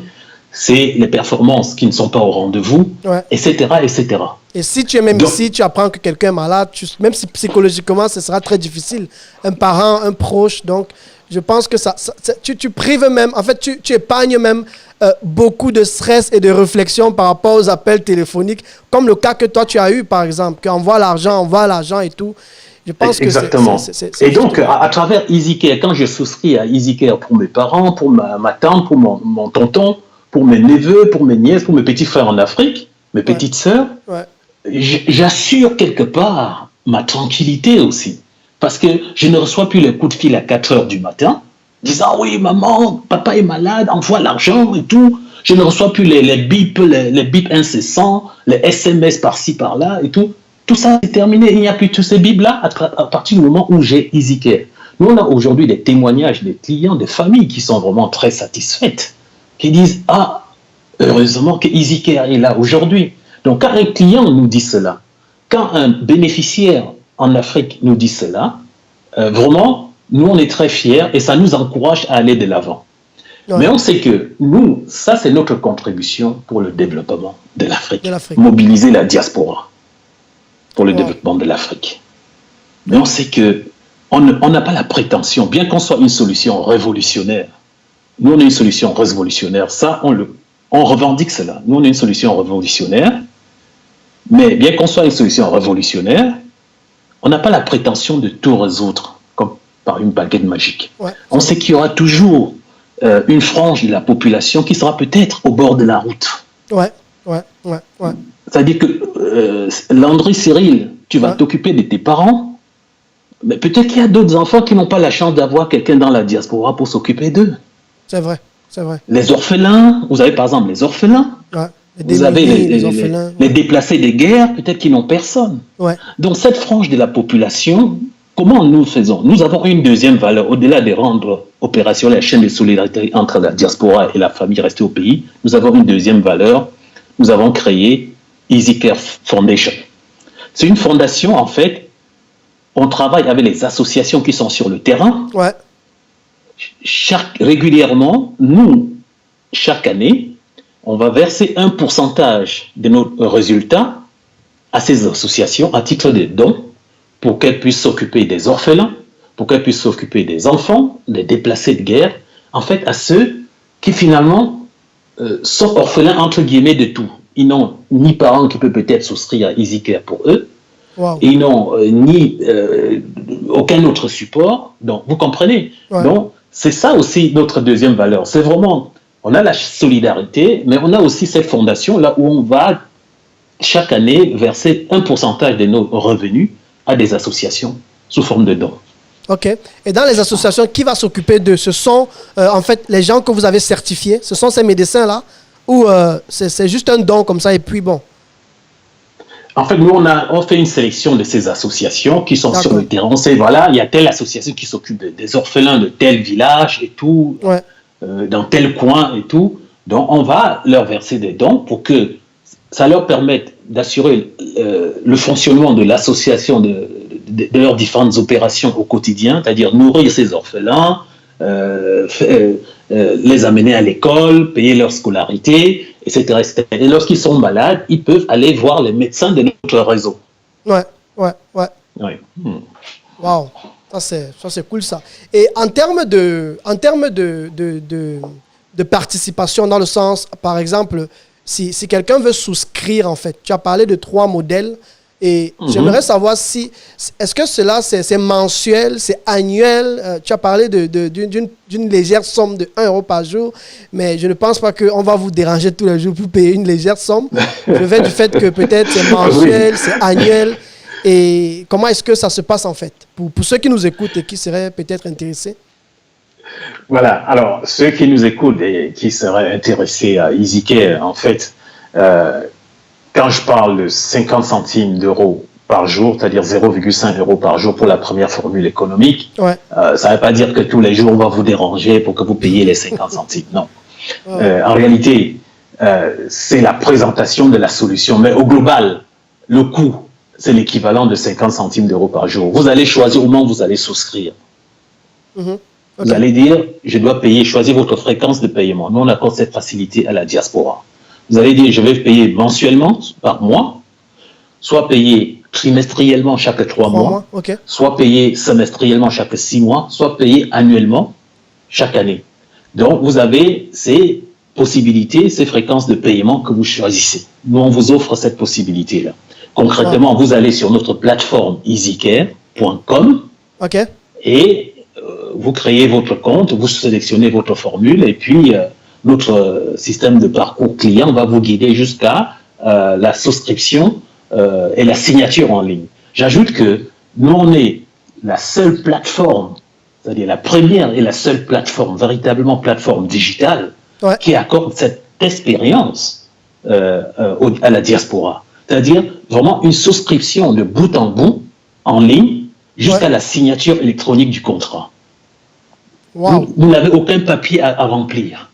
c'est les performances qui ne sont pas au rendez-vous, etc., etc. Et si tu es même ici, tu apprends que quelqu'un est malade, même si psychologiquement, ce sera très difficile. Un parent, un proche, donc je pense que tu prives même, en fait, tu épargnes même beaucoup de stress et de réflexion par rapport aux appels téléphoniques, comme le cas que toi tu as eu, par exemple, qu'on envoie l'argent et tout. Je pense Exactement. Et donc, à travers EasyCare, quand je souscris à EasyCare pour mes parents, pour ma tante, pour mon tonton, pour mes neveux, pour mes nièces, pour mes petits frères en Afrique, mes petites sœurs, j'assure quelque part ma tranquillité aussi. Parce que je ne reçois plus les coups de fil à 4 heures du matin, disant « Oui, maman, papa est malade, envoie l'argent et tout. » Je ne reçois plus les bips incessants, les SMS par-ci, par-là et tout. Tout ça est terminé. Il n'y a plus tous ces bibles-là à partir du moment où j'ai EasyCare. Nous, on a aujourd'hui des témoignages des clients, des familles qui sont vraiment très satisfaites, qui disent « Ah, heureusement que EasyCare est là aujourd'hui. » Donc, quand un client nous dit cela, quand un bénéficiaire en Afrique nous dit cela, vraiment, nous, on est très fiers et ça nous encourage à aller de l'avant. Ouais. Mais on sait que nous, ça, c'est notre contribution pour le développement de l'Afrique. Mobiliser la diaspora pour le développement de l'Afrique. Mais on sait que on n'a pas la prétention, bien qu'on soit une solution révolutionnaire. Nous, on est une solution révolutionnaire. Ça, on revendique cela. Nous, on est une solution révolutionnaire. Mais bien qu'on soit une solution révolutionnaire, on n'a pas la prétention de tout résoudre comme par une baguette magique. Ouais. On sait qu'il y aura toujours une frange de la population qui sera peut-être au bord de la route. Ouais. C'est-à-dire que Landry Cyril, tu vas t'occuper de tes parents, mais peut-être qu'il y a d'autres enfants qui n'ont pas la chance d'avoir quelqu'un dans la diaspora pour s'occuper d'eux. C'est vrai. Les orphelins, vous avez par exemple les orphelins. Ouais. Vous avez les déplacés des guerres, peut-être qu'ils n'ont personne. Ouais. Donc cette frange de la population, comment nous faisons? Nous avons une deuxième valeur, au-delà de rendre opérationnelle la chaîne de solidarité entre la diaspora et la famille restée au pays, nous avons une deuxième valeur. Nous avons créé EasyCare Foundation. C'est une fondation, en fait, on travaille avec les associations qui sont sur le terrain. Ouais. Régulièrement, nous, chaque année, on va verser un pourcentage de nos résultats à ces associations à titre de dons pour qu'elles puissent s'occuper des orphelins, pour qu'elles puissent s'occuper des enfants, des déplacés de guerre, en fait, à ceux qui finalement sont orphelins entre guillemets de tout. Ils n'ont ni parents qui peuvent peut-être souscrire à EasyCare pour eux, wow. Ils n'ont ni aucun autre support. Donc, vous comprenez. Ouais. Donc, c'est ça aussi notre deuxième valeur. C'est vraiment, on a la solidarité, mais on a aussi cette fondation là où on va chaque année verser un pourcentage de nos revenus à des associations sous forme de dons. OK. Et dans les associations, qui va s'occuper d'eux? Ce sont en fait les gens que vous avez certifiés? Ce sont ces médecins-là? Ou c'est juste un don comme ça et puis bon? En fait, nous, on fait une sélection de ces associations qui sont sur le terrain. On sait, voilà, il y a telle association qui s'occupe des orphelins de tel village et tout, dans tel coin et tout. Donc, on va leur verser des dons pour que ça leur permette d'assurer le fonctionnement de l'association de leurs différentes opérations au quotidien, c'est-à-dire nourrir ces orphelins, les amener à l'école, payer leur scolarité, etc., etc. Et lorsqu'ils sont malades, ils peuvent aller voir les médecins de notre réseau. Ouais. Wow, ça c'est cool ça. Et en termes de participation, dans le sens, par exemple, si quelqu'un veut souscrire, en fait, tu as parlé de 3 modèles. Et j'aimerais savoir est-ce que cela, c'est mensuel, c'est annuel? Tu as parlé d'une légère somme de 1 € par jour, mais je ne pense pas qu'on va vous déranger tous les jours pour payer une légère somme. Je vais du fait que peut-être c'est mensuel, c'est annuel. Et comment est-ce que ça se passe en fait? Pour ceux qui nous écoutent et qui seraient peut-être intéressés. Voilà, alors ceux qui nous écoutent et qui seraient intéressés à EasyCare, en fait, quand je parle de 50 centimes d'euros par jour, c'est-à-dire 0,5 € par jour pour la première formule économique, ça ne veut pas dire que tous les jours on va vous déranger pour que vous payiez les 50 centimes, non. En réalité, c'est la présentation de la solution, mais au global, le coût, c'est l'équivalent de 50 centimes d'euros par jour. Vous allez choisir au moment où vous allez souscrire. Vous allez dire, je dois payer, choisir votre fréquence de paiement. Nous, on accorde cette facilité à la diaspora. Vous allez dire, je vais payer mensuellement, par mois, soit payer trimestriellement chaque 3 mois, soit payer semestriellement chaque 6 mois, soit payer annuellement chaque année. Donc, vous avez ces possibilités, ces fréquences de paiement que vous choisissez. Nous, on vous offre cette possibilité-là. Concrètement, vous allez sur notre plateforme easycare.com et vous créez votre compte, vous sélectionnez votre formule et puis notre système de parcours client va vous guider jusqu'à la souscription et la signature en ligne. J'ajoute que nous, on est la seule plateforme, c'est-à-dire la première et la seule plateforme, véritablement plateforme digitale, qui accorde cette expérience à la diaspora. C'est-à-dire vraiment une souscription de bout en bout, en ligne, jusqu'à la signature électronique du contrat. Wow. Vous n'avez aucun papier à remplir,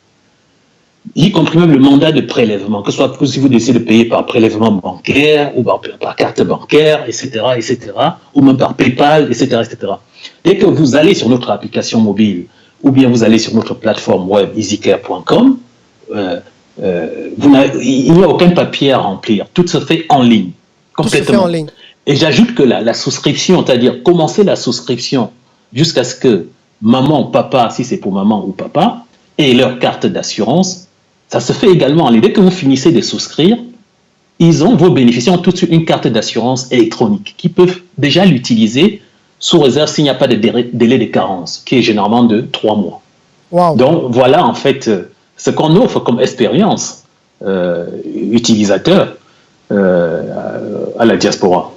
y compris même le mandat de prélèvement, que ce soit si vous décidez de payer par prélèvement bancaire ou par carte bancaire, etc., ou même par PayPal, etc., etc. Dès que vous allez sur notre application mobile ou bien vous allez sur notre plateforme web easycare.com, il n'y a aucun papier à remplir. Tout se fait en ligne, complètement. Tout se fait en ligne. Et j'ajoute que la souscription, c'est-à-dire commencer la souscription jusqu'à ce que maman ou papa, si c'est pour maman ou papa, aient leur carte d'assurance, ça se fait également en ligne. Dès que vous finissez de souscrire, vos bénéficiaires ont tout de suite une carte d'assurance électronique qui peuvent déjà l'utiliser sous réserve s'il n'y a pas de délai de carence, qui est généralement de 3 mois. Wow. Donc voilà en fait ce qu'on offre comme expérience utilisateur à la diaspora.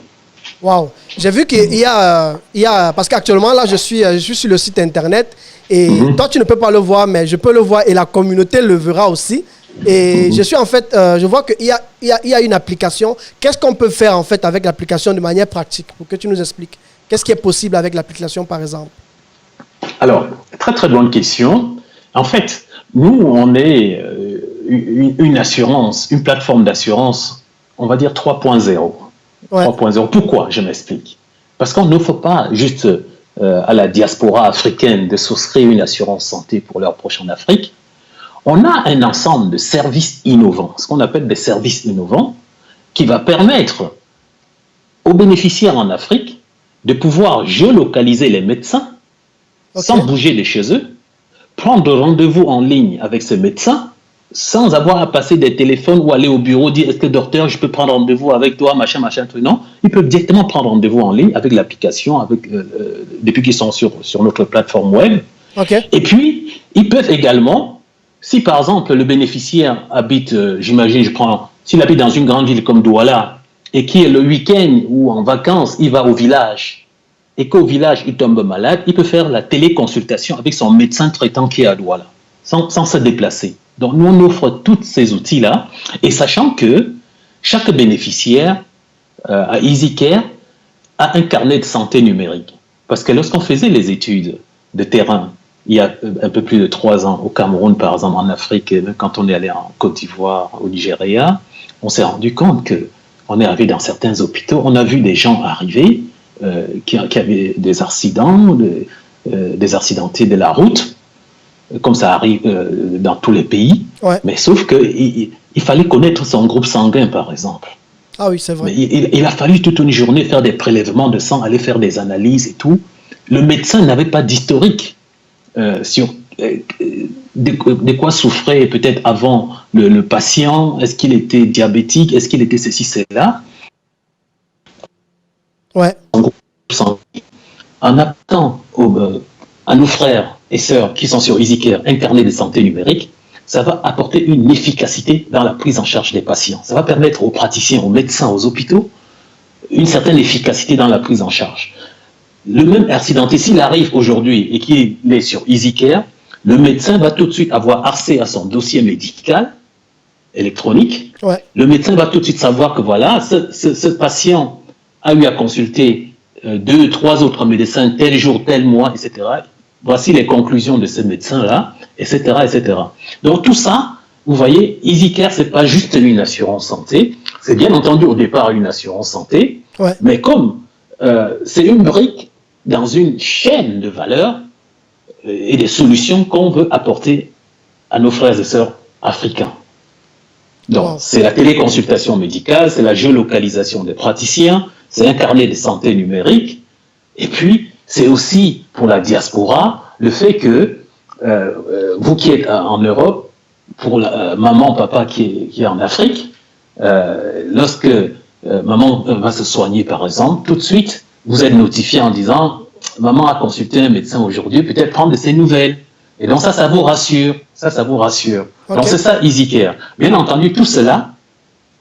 Wow. J'ai vu qu'il y a, parce qu'actuellement là je suis sur le site internet et toi tu ne peux pas le voir mais je peux le voir et la communauté le verra aussi. Et je suis en fait, je vois qu'il y a une application. Qu'est-ce qu'on peut faire en fait avec l'application de manière pratique pour que tu nous expliques? Qu'est-ce qui est possible avec l'application par exemple? Alors, très très bonne question. En fait, nous on est une assurance, une plateforme d'assurance, on va dire 3.0. Ouais. 3.0. Pourquoi? Je m'explique. Parce qu'on n'offre pas juste à la diaspora africaine de souscrire une assurance santé pour leur proche en Afrique. On a un ensemble de services innovants, ce qu'on appelle des services innovants, qui va permettre aux bénéficiaires en Afrique de pouvoir géolocaliser les médecins sans bouger de chez eux, prendre rendez-vous en ligne avec ce médecin sans avoir à passer des téléphones ou aller au bureau, dire est-ce que docteur, je peux prendre rendez-vous avec toi, machin, truc. Non, ils peuvent directement prendre rendez-vous en ligne avec l'application, depuis qu'ils sont sur notre plateforme web. Et puis, ils peuvent également, si par exemple le bénéficiaire habite, s'il habite dans une grande ville comme Douala, et qui est le week-end ou en vacances, il va au village, et qu'au village il tombe malade, il peut faire la téléconsultation avec son médecin traitant qui est à Douala, sans se déplacer. Donc, nous, on offre tous ces outils-là, et sachant que chaque bénéficiaire à EasyCare a un carnet de santé numérique. Parce que lorsqu'on faisait les études de terrain, il y a un peu plus de 3 ans, au Cameroun, par exemple, en Afrique, et même quand on est allé en Côte d'Ivoire, au Nigeria, on s'est rendu compte qu'on est arrivé dans certains hôpitaux, on a vu des gens arriver qui avaient des accidents, des accidentés de la route, comme ça arrive dans tous les pays, mais sauf qu'il fallait connaître son groupe sanguin, par exemple. Ah oui, c'est vrai. Mais il a fallu toute une journée faire des prélèvements de sang, aller faire des analyses et tout. Le médecin n'avait pas d'historique sur de quoi souffrait peut-être avant le patient. Est-ce qu'il était diabétique? Est-ce qu'il était ceci, cela? Ouais. En appelant à nos frères et sœurs qui sont sur EasyCare, un carnet de santé numérique, ça va apporter une efficacité dans la prise en charge des patients. Ça va permettre aux praticiens, aux médecins, aux hôpitaux, une certaine efficacité dans la prise en charge. Le même accidenté, s'il arrive aujourd'hui et qu'il est sur EasyCare, le médecin va tout de suite avoir accès à son dossier médical électronique. Ouais. Le médecin va tout de suite savoir que voilà, ce patient a eu à consulter 2, 3 autres médecins tel jour, tel mois, etc. Voici les conclusions de ce médecin-là, etc., etc. Donc tout ça, vous voyez, EasyCare, c'est pas juste une assurance santé, c'est bien entendu au départ une assurance santé, mais comme c'est une brique dans une chaîne de valeur et des solutions qu'on veut apporter à nos frères et sœurs africains. Donc, c'est la téléconsultation médicale, c'est la géolocalisation des praticiens, c'est un carnet de santé numérique, et puis c'est aussi pour la diaspora le fait que vous qui êtes en Europe, pour maman, papa qui est en Afrique, lorsque maman va se soigner par exemple, tout de suite vous êtes notifié en disant maman a consulté un médecin aujourd'hui, peut-être prendre de ses nouvelles. Et donc ça vous rassure, ça vous rassure. Donc c'est ça EasyCare. Bien entendu, tout cela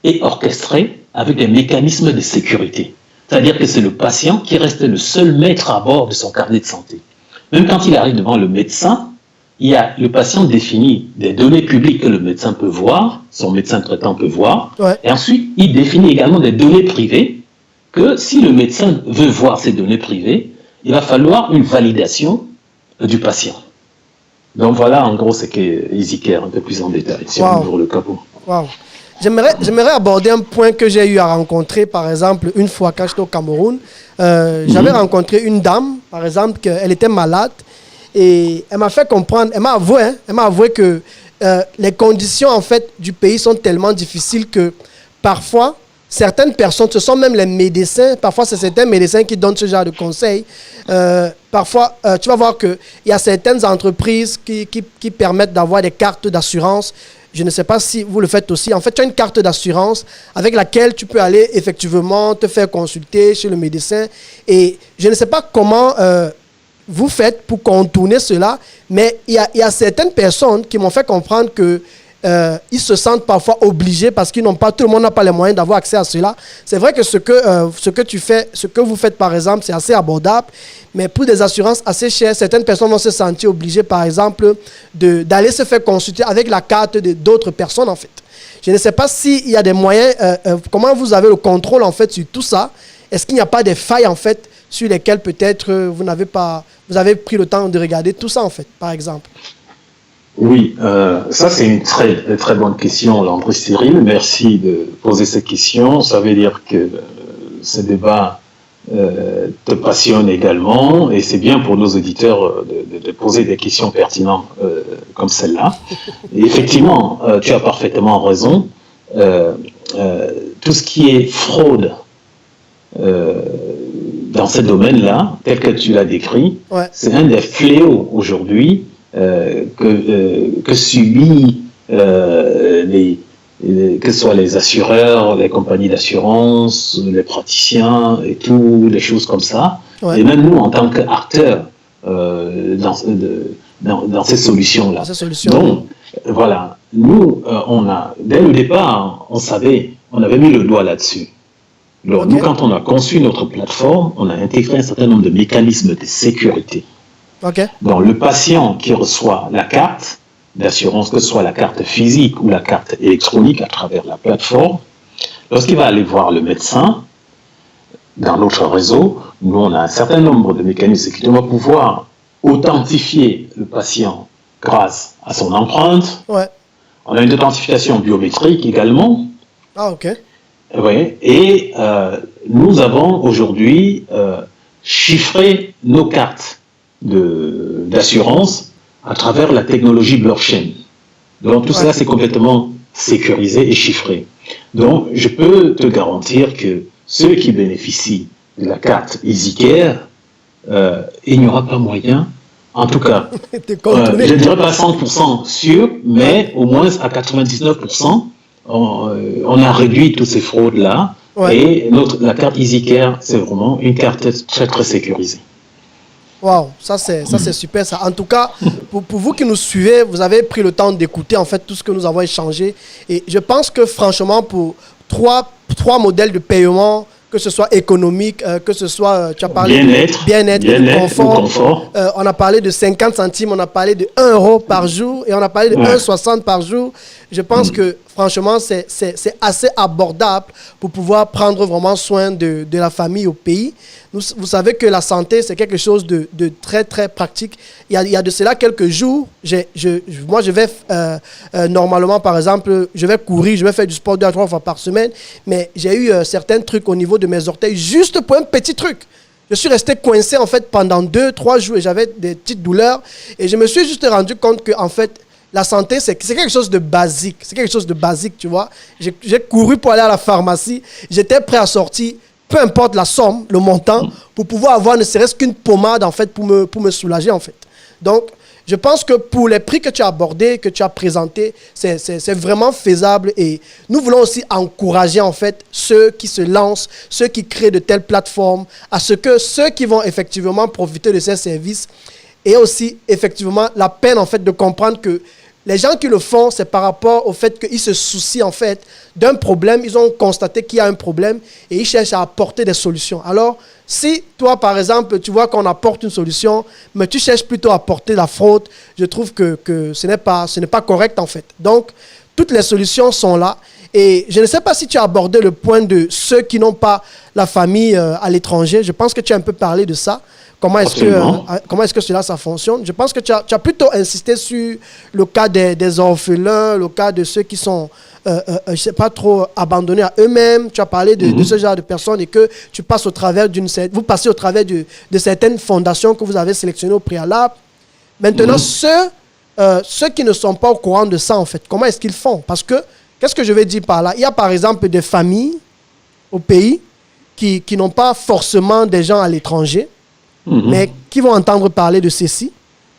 est orchestré avec des mécanismes de sécurité. C'est-à-dire que c'est le patient qui reste le seul maître à bord de son carnet de santé. Même quand il arrive devant le médecin, il y a le patient définit des données publiques que le médecin peut voir, son médecin traitant peut voir, et ensuite il définit également des données privées que si le médecin veut voir ces données privées, il va falloir une validation du patient. Donc voilà en gros ce qu'est EasyCare un peu plus en détail, si on ouvre le capot. Wow. J'aimerais aborder un point que j'ai eu à rencontrer, par exemple, une fois quand j'étais au Cameroun. J'avais rencontré une dame, par exemple, qu'elle était malade et elle m'a fait comprendre, elle m'a avoué que les conditions en fait du pays sont tellement difficiles que parfois, certaines personnes, ce sont même les médecins, parfois c'est certains médecins qui donnent ce genre de conseils. Parfois, tu vas voir qu'il y a certaines entreprises qui permettent d'avoir des cartes d'assurance. Je ne sais pas si vous le faites aussi. En fait, tu as une carte d'assurance avec laquelle tu peux aller effectivement te faire consulter chez le médecin. Et je ne sais pas comment vous faites pour contourner cela, mais il y a certaines personnes qui m'ont fait comprendre que ils se sentent parfois obligés parce qu'ils n'ont pas, tout le monde n'a pas les moyens d'avoir accès à cela. C'est vrai que ce que tu fais, ce que vous faites par exemple, c'est assez abordable, mais pour des assurances assez chères, certaines personnes vont se sentir obligées par exemple d'aller se faire consulter avec la carte d'autres personnes en fait. Je ne sais pas s'il y a des moyens, comment vous avez le contrôle en fait sur tout ça. Est-ce qu'il n'y a pas des failles en fait sur lesquelles peut-être vous avez pris le temps de regarder tout ça en fait, par exemple? Oui, ça c'est une très, très bonne question, Landry Cyril. Merci de poser cette question. Ça veut dire que ce débat te passionne également et c'est bien pour nos auditeurs de poser des questions pertinentes comme celle-là. Et effectivement, tu as parfaitement raison. Tout ce qui est fraude dans ce domaine-là, tel que tu l'as décrit, c'est un des fléaux aujourd'hui que subit que ce soit les assureurs, les compagnies d'assurance, les praticiens et tout, les choses comme ça. Et même nous, en tant qu'acteurs dans ces solutions-là. Donc, voilà, nous, dès le départ, on avait mis le doigt là-dessus. Alors, nous, quand on a conçu notre plateforme, on a intégré un certain nombre de mécanismes de sécurité. Donc, le patient qui reçoit la carte d'assurance, que ce soit la carte physique ou la carte électronique à travers la plateforme, lorsqu'il va aller voir le médecin, dans notre réseau, nous, on a un certain nombre de mécanismes qui doivent pouvoir authentifier le patient grâce à son empreinte. On a une authentification biométrique également. Et nous avons aujourd'hui chiffré nos cartes d'assurance à travers la technologie blockchain. Donc tout cela c'est complètement sécurisé et chiffré. Donc je peux te garantir que ceux qui bénéficient de la carte EasyCare, il n'y aura pas moyen, en tout cas, je ne dirais pas 100% sûr, mais au moins à 99%, on a réduit toutes ces fraudes-là. Et la carte EasyCare, c'est vraiment une carte très très sécurisée. Waouh, ça c'est super ça. En tout cas, pour vous qui nous suivez, vous avez pris le temps d'écouter en fait tout ce que nous avons échangé. Et je pense que franchement, pour trois modèles de paiement, que ce soit économique, que ce soit, tu as parlé de bien-être, confort. On a parlé de 50 centimes, on a parlé de 1 euro par jour et on a parlé de 1,60 par jour. Je pense que franchement, c'est assez abordable pour pouvoir prendre vraiment soin de la famille au pays. Vous savez que la santé, c'est quelque chose de très, très pratique. Il y a de cela quelques jours, moi, je vais, normalement, par exemple, je vais courir, je vais faire du sport 2 à 3 fois par semaine, mais j'ai eu certains trucs au niveau de mes orteils, juste pour un petit truc. Je suis resté coincé, en fait, pendant 2-3 jours et j'avais des petites douleurs. Et je me suis juste rendu compte que, en fait, la santé, c'est quelque chose de basique. C'est quelque chose de basique, tu vois. J'ai couru pour aller à la pharmacie. J'étais prêt à sortir, peu importe la somme, le montant, pour pouvoir avoir ne serait-ce qu'une pommade, en fait, pour me soulager, en fait. Donc, je pense que pour les prix que tu as abordés, que tu as présentés, c'est vraiment faisable. Et nous voulons aussi encourager, en fait, ceux qui se lancent, ceux qui créent de telles plateformes, à ce que ceux qui vont effectivement profiter de ces services aient aussi, effectivement, la peine, en fait, de comprendre que Les gens qui le font, c'est par rapport au fait qu'ils se soucient en fait d'un problème. Ils ont constaté qu'il y a un problème et ils cherchent à apporter des solutions. Alors, si toi, par exemple, tu vois qu'on apporte une solution, mais tu cherches plutôt à apporter la fraude, je trouve que ce n'est pas correct en fait. Donc, toutes les solutions sont là. Et je ne sais pas si tu as abordé le point de ceux qui n'ont pas la famille à l'étranger. Je pense que tu as un peu parlé de ça. Comment est-ce que cela, ça fonctionne? Je pense que tu as plutôt insisté sur le cas des orphelins, le cas de ceux qui sont, je ne sais pas trop, abandonnés à eux-mêmes. Tu as parlé de ce genre de personnes et que tu passes vous passez au travers de certaines fondations que vous avez sélectionnées au préalable. Maintenant, ceux qui ne sont pas au courant de ça, en fait, comment est-ce qu'ils font? Parce que, qu'est-ce que je vais dire par là? Il y a par exemple des familles au pays qui n'ont pas forcément des gens à l'étranger, mais qui vont entendre parler de ceci.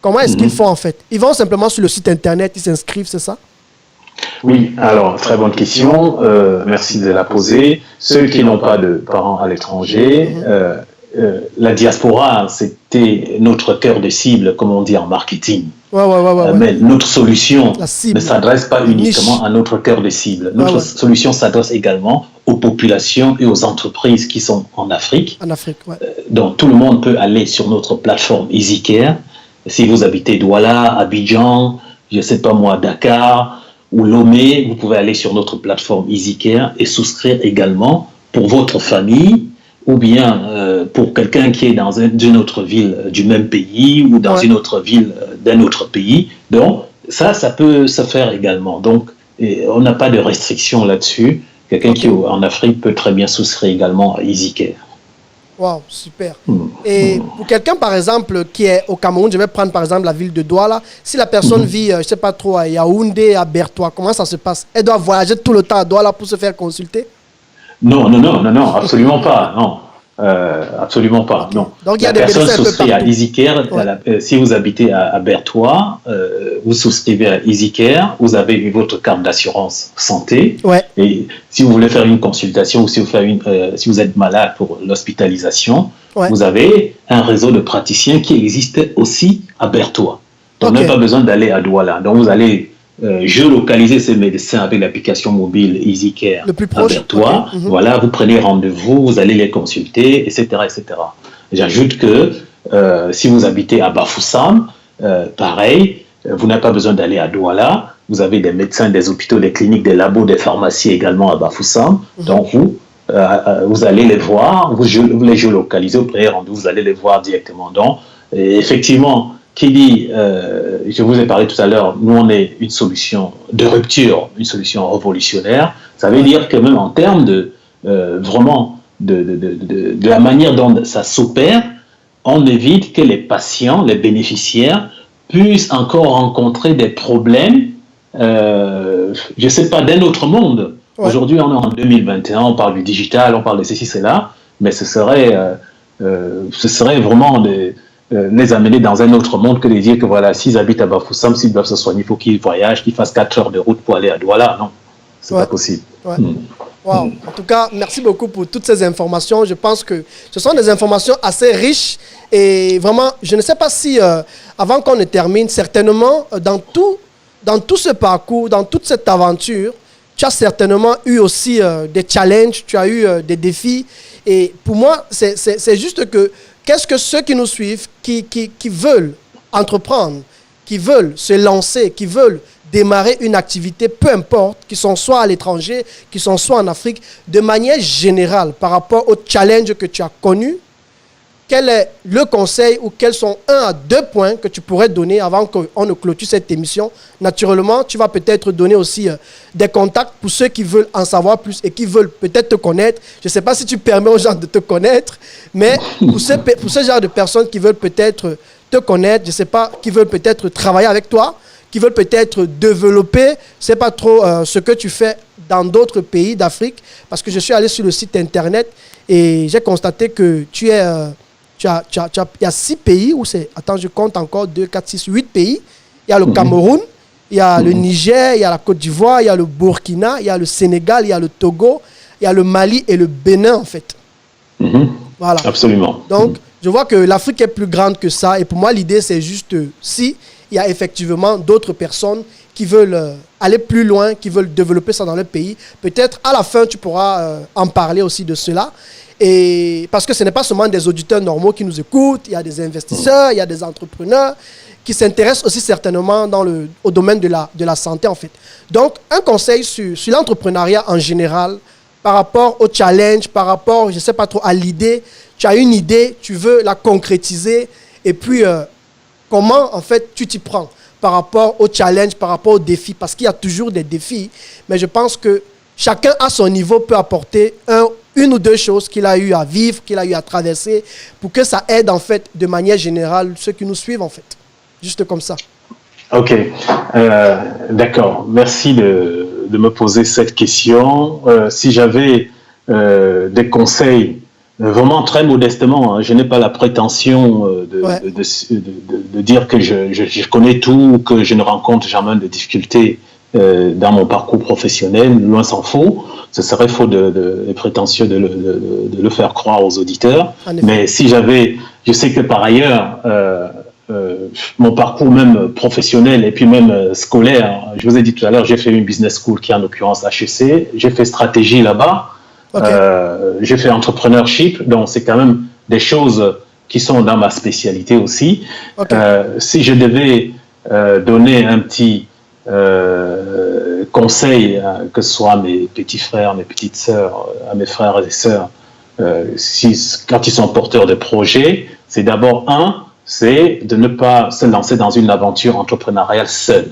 Comment est-ce qu'ils font en fait? Ils vont simplement sur le site internet, ils s'inscrivent, c'est ça? Oui, alors, très bonne question. Merci de la poser. Ceux qui n'ont pas de parents à l'étranger, la diaspora, c'était notre cœur de cible, comme on dit en marketing. Ouais. Mais notre solution ne s'adresse pas uniquement à notre cœur de cible. Notre solution s'adresse également aux populations et aux entreprises qui sont en Afrique. En Afrique, ouais. Donc, tout le monde peut aller sur notre plateforme EasyCare. Si vous habitez Douala, Abidjan, je ne sais pas moi, Dakar ou Lomé, vous pouvez aller sur notre plateforme EasyCare et souscrire également pour votre famille ou bien pour quelqu'un qui est dans une autre ville du même pays ou dans une autre ville d'un autre pays. Donc, ça peut se faire également. Donc, on n'a pas de restrictions là-dessus. Quelqu'un qui est en Afrique peut très bien souscrire également à EasyCare. Wow, super. Et pour quelqu'un, par exemple, qui est au Cameroun, je vais prendre par exemple la ville de Douala. Si la personne vit, je ne sais pas trop, à Yaoundé, à Bertois, comment ça se passe? Elle doit voyager tout le temps à Douala pour se faire consulter? Non, absolument pas. Non. Absolument pas. Non. Donc, il y a la des personne souscrit à EasyCare. Ouais. Si vous habitez à Bertois, vous souscrivez à EasyCare, vous avez votre carte d'assurance santé. Ouais. Et si vous voulez faire une consultation ou si vous êtes malade pour l'hospitalisation, vous avez un réseau de praticiens qui existe aussi à Bertois. Donc, on n'a pas besoin d'aller à Douala. Donc, vous allez géolocaliser ces médecins avec l'application mobile EasyCare le plus proche, à Bertois. Voilà, vous prenez rendez-vous, vous allez les consulter, etc. J'ajoute que si vous habitez à Bafoussam, pareil, vous n'avez pas besoin d'aller à Douala. Vous avez des médecins, des hôpitaux, des cliniques, des labos, des pharmacies également à Bafoussam. Donc vous allez les voir, vous les géolocalisez, vous prenez rendez-vous, vous allez les voir directement. Donc, effectivement, qui dit, je vous ai parlé tout à l'heure, nous on est une solution de rupture, une solution révolutionnaire. Ça veut dire que même en termes vraiment de la manière dont ça s'opère, on évite que les patients, les bénéficiaires, puissent encore rencontrer des problèmes, je ne sais pas, d'un autre monde. Aujourd'hui, on est en 2021, on parle du digital, on parle de ceci, cela, mais ce serait vraiment les amener dans un autre monde que de dire que voilà, s'ils habitent à Bafoussam, s'ils doivent se soigner, il faut qu'ils voyagent, qu'ils fassent 4 heures de route pour aller à Douala. Non, c'est pas possible. Wow. En tout cas, merci beaucoup pour toutes ces informations. Je pense que ce sont des informations assez riches et vraiment, je ne sais pas si, avant qu'on ne termine, certainement, dans tout ce parcours, dans toute cette aventure, tu as certainement eu aussi des challenges, tu as eu des défis. Et pour moi, c'est juste que qu'est-ce que ceux qui nous suivent, qui veulent entreprendre, qui veulent se lancer, qui veulent démarrer une activité, peu importe, qui sont soit à l'étranger, qui sont soit en Afrique, de manière générale, par rapport au challenge que tu as connu, quel est le conseil ou quels sont 1 à 2 points que tu pourrais donner avant qu'on ne clôture cette émission? Naturellement, tu vas peut-être donner aussi des contacts pour ceux qui veulent en savoir plus et qui veulent peut-être te connaître. Je ne sais pas si tu permets aux gens de te connaître, mais pour ce genre de personnes qui veulent peut-être te connaître, je ne sais pas, qui veulent peut-être travailler avec toi, qui veulent peut-être développer, je ne sais pas trop ce que tu fais dans d'autres pays d'Afrique, parce que je suis allé sur le site internet et j'ai constaté que tu es... il y a 6 pays où c'est... Attends, je compte encore 2, 4, 6, 8 pays. Il y a le Cameroun, il y a le Niger, il y a la Côte d'Ivoire, il y a le Burkina, il y a le Sénégal, il y a le Togo, il y a le Mali et le Bénin, en fait. Voilà. Absolument. Donc, je vois que l'Afrique est plus grande que ça. Et pour moi, l'idée, c'est juste si il y a effectivement d'autres personnes qui veulent aller plus loin, qui veulent développer ça dans leur pays. Peut-être à la fin, tu pourras en parler aussi de cela. Et parce que ce n'est pas seulement des auditeurs normaux qui nous écoutent, il y a des investisseurs, il y a des entrepreneurs qui s'intéressent aussi certainement au domaine de la santé, en fait. Donc, un conseil sur l'entrepreneuriat en général, par rapport au challenge, par rapport, je ne sais pas trop, à l'idée. Tu as une idée, tu veux la concrétiser, et puis comment, en fait, tu t'y prends par rapport au challenge, par rapport aux défis, parce qu'il y a toujours des défis, mais je pense que chacun à son niveau peut apporter une ou deux choses qu'il a eu à vivre, qu'il a eu à traverser, pour que ça aide, en fait, de manière générale, ceux qui nous suivent, en fait. Juste comme ça. Ok, d'accord. Merci de me poser cette question. Si j'avais des conseils, vraiment très modestement, hein, je n'ai pas la prétention de dire que je connais tout ou que je ne rencontre jamais de difficultés dans mon parcours professionnel, loin s'en faut. Ce serait faux de prétentieux de le faire croire aux auditeurs. Mais si je sais que par ailleurs, mon parcours même professionnel et puis même scolaire, je vous ai dit tout à l'heure, j'ai fait une business school qui est en l'occurrence HEC, j'ai fait stratégie là-bas, j'ai fait entrepreneurship, donc c'est quand même des choses qui sont dans ma spécialité aussi. Si je devais donner un petit conseil, que ce soit à mes petits frères, mes petites sœurs, à mes frères et sœurs, quand ils sont porteurs de projets, c'est d'abord c'est de ne pas se lancer dans une aventure entrepreneuriale seule.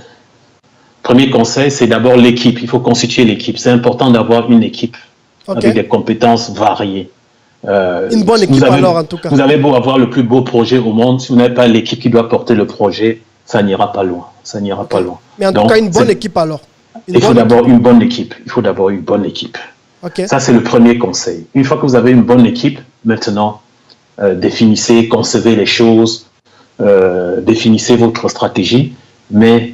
Premier conseil, c'est d'abord l'équipe. Il faut constituer l'équipe. C'est important d'avoir une équipe avec des compétences variées. Une bonne équipe alors, en tout cas. Vous avez beau avoir le plus beau projet au monde, si vous n'avez pas l'équipe qui doit porter le projet, ça n'ira pas loin. Ça n'ira pas loin. Mais en tout cas, une bonne équipe alors. Il faut d'abord une bonne équipe. Il faut d'abord une bonne équipe. Ça, c'est le premier conseil. Une fois que vous avez une bonne équipe, maintenant, définissez, concevez les choses, définissez votre stratégie, mais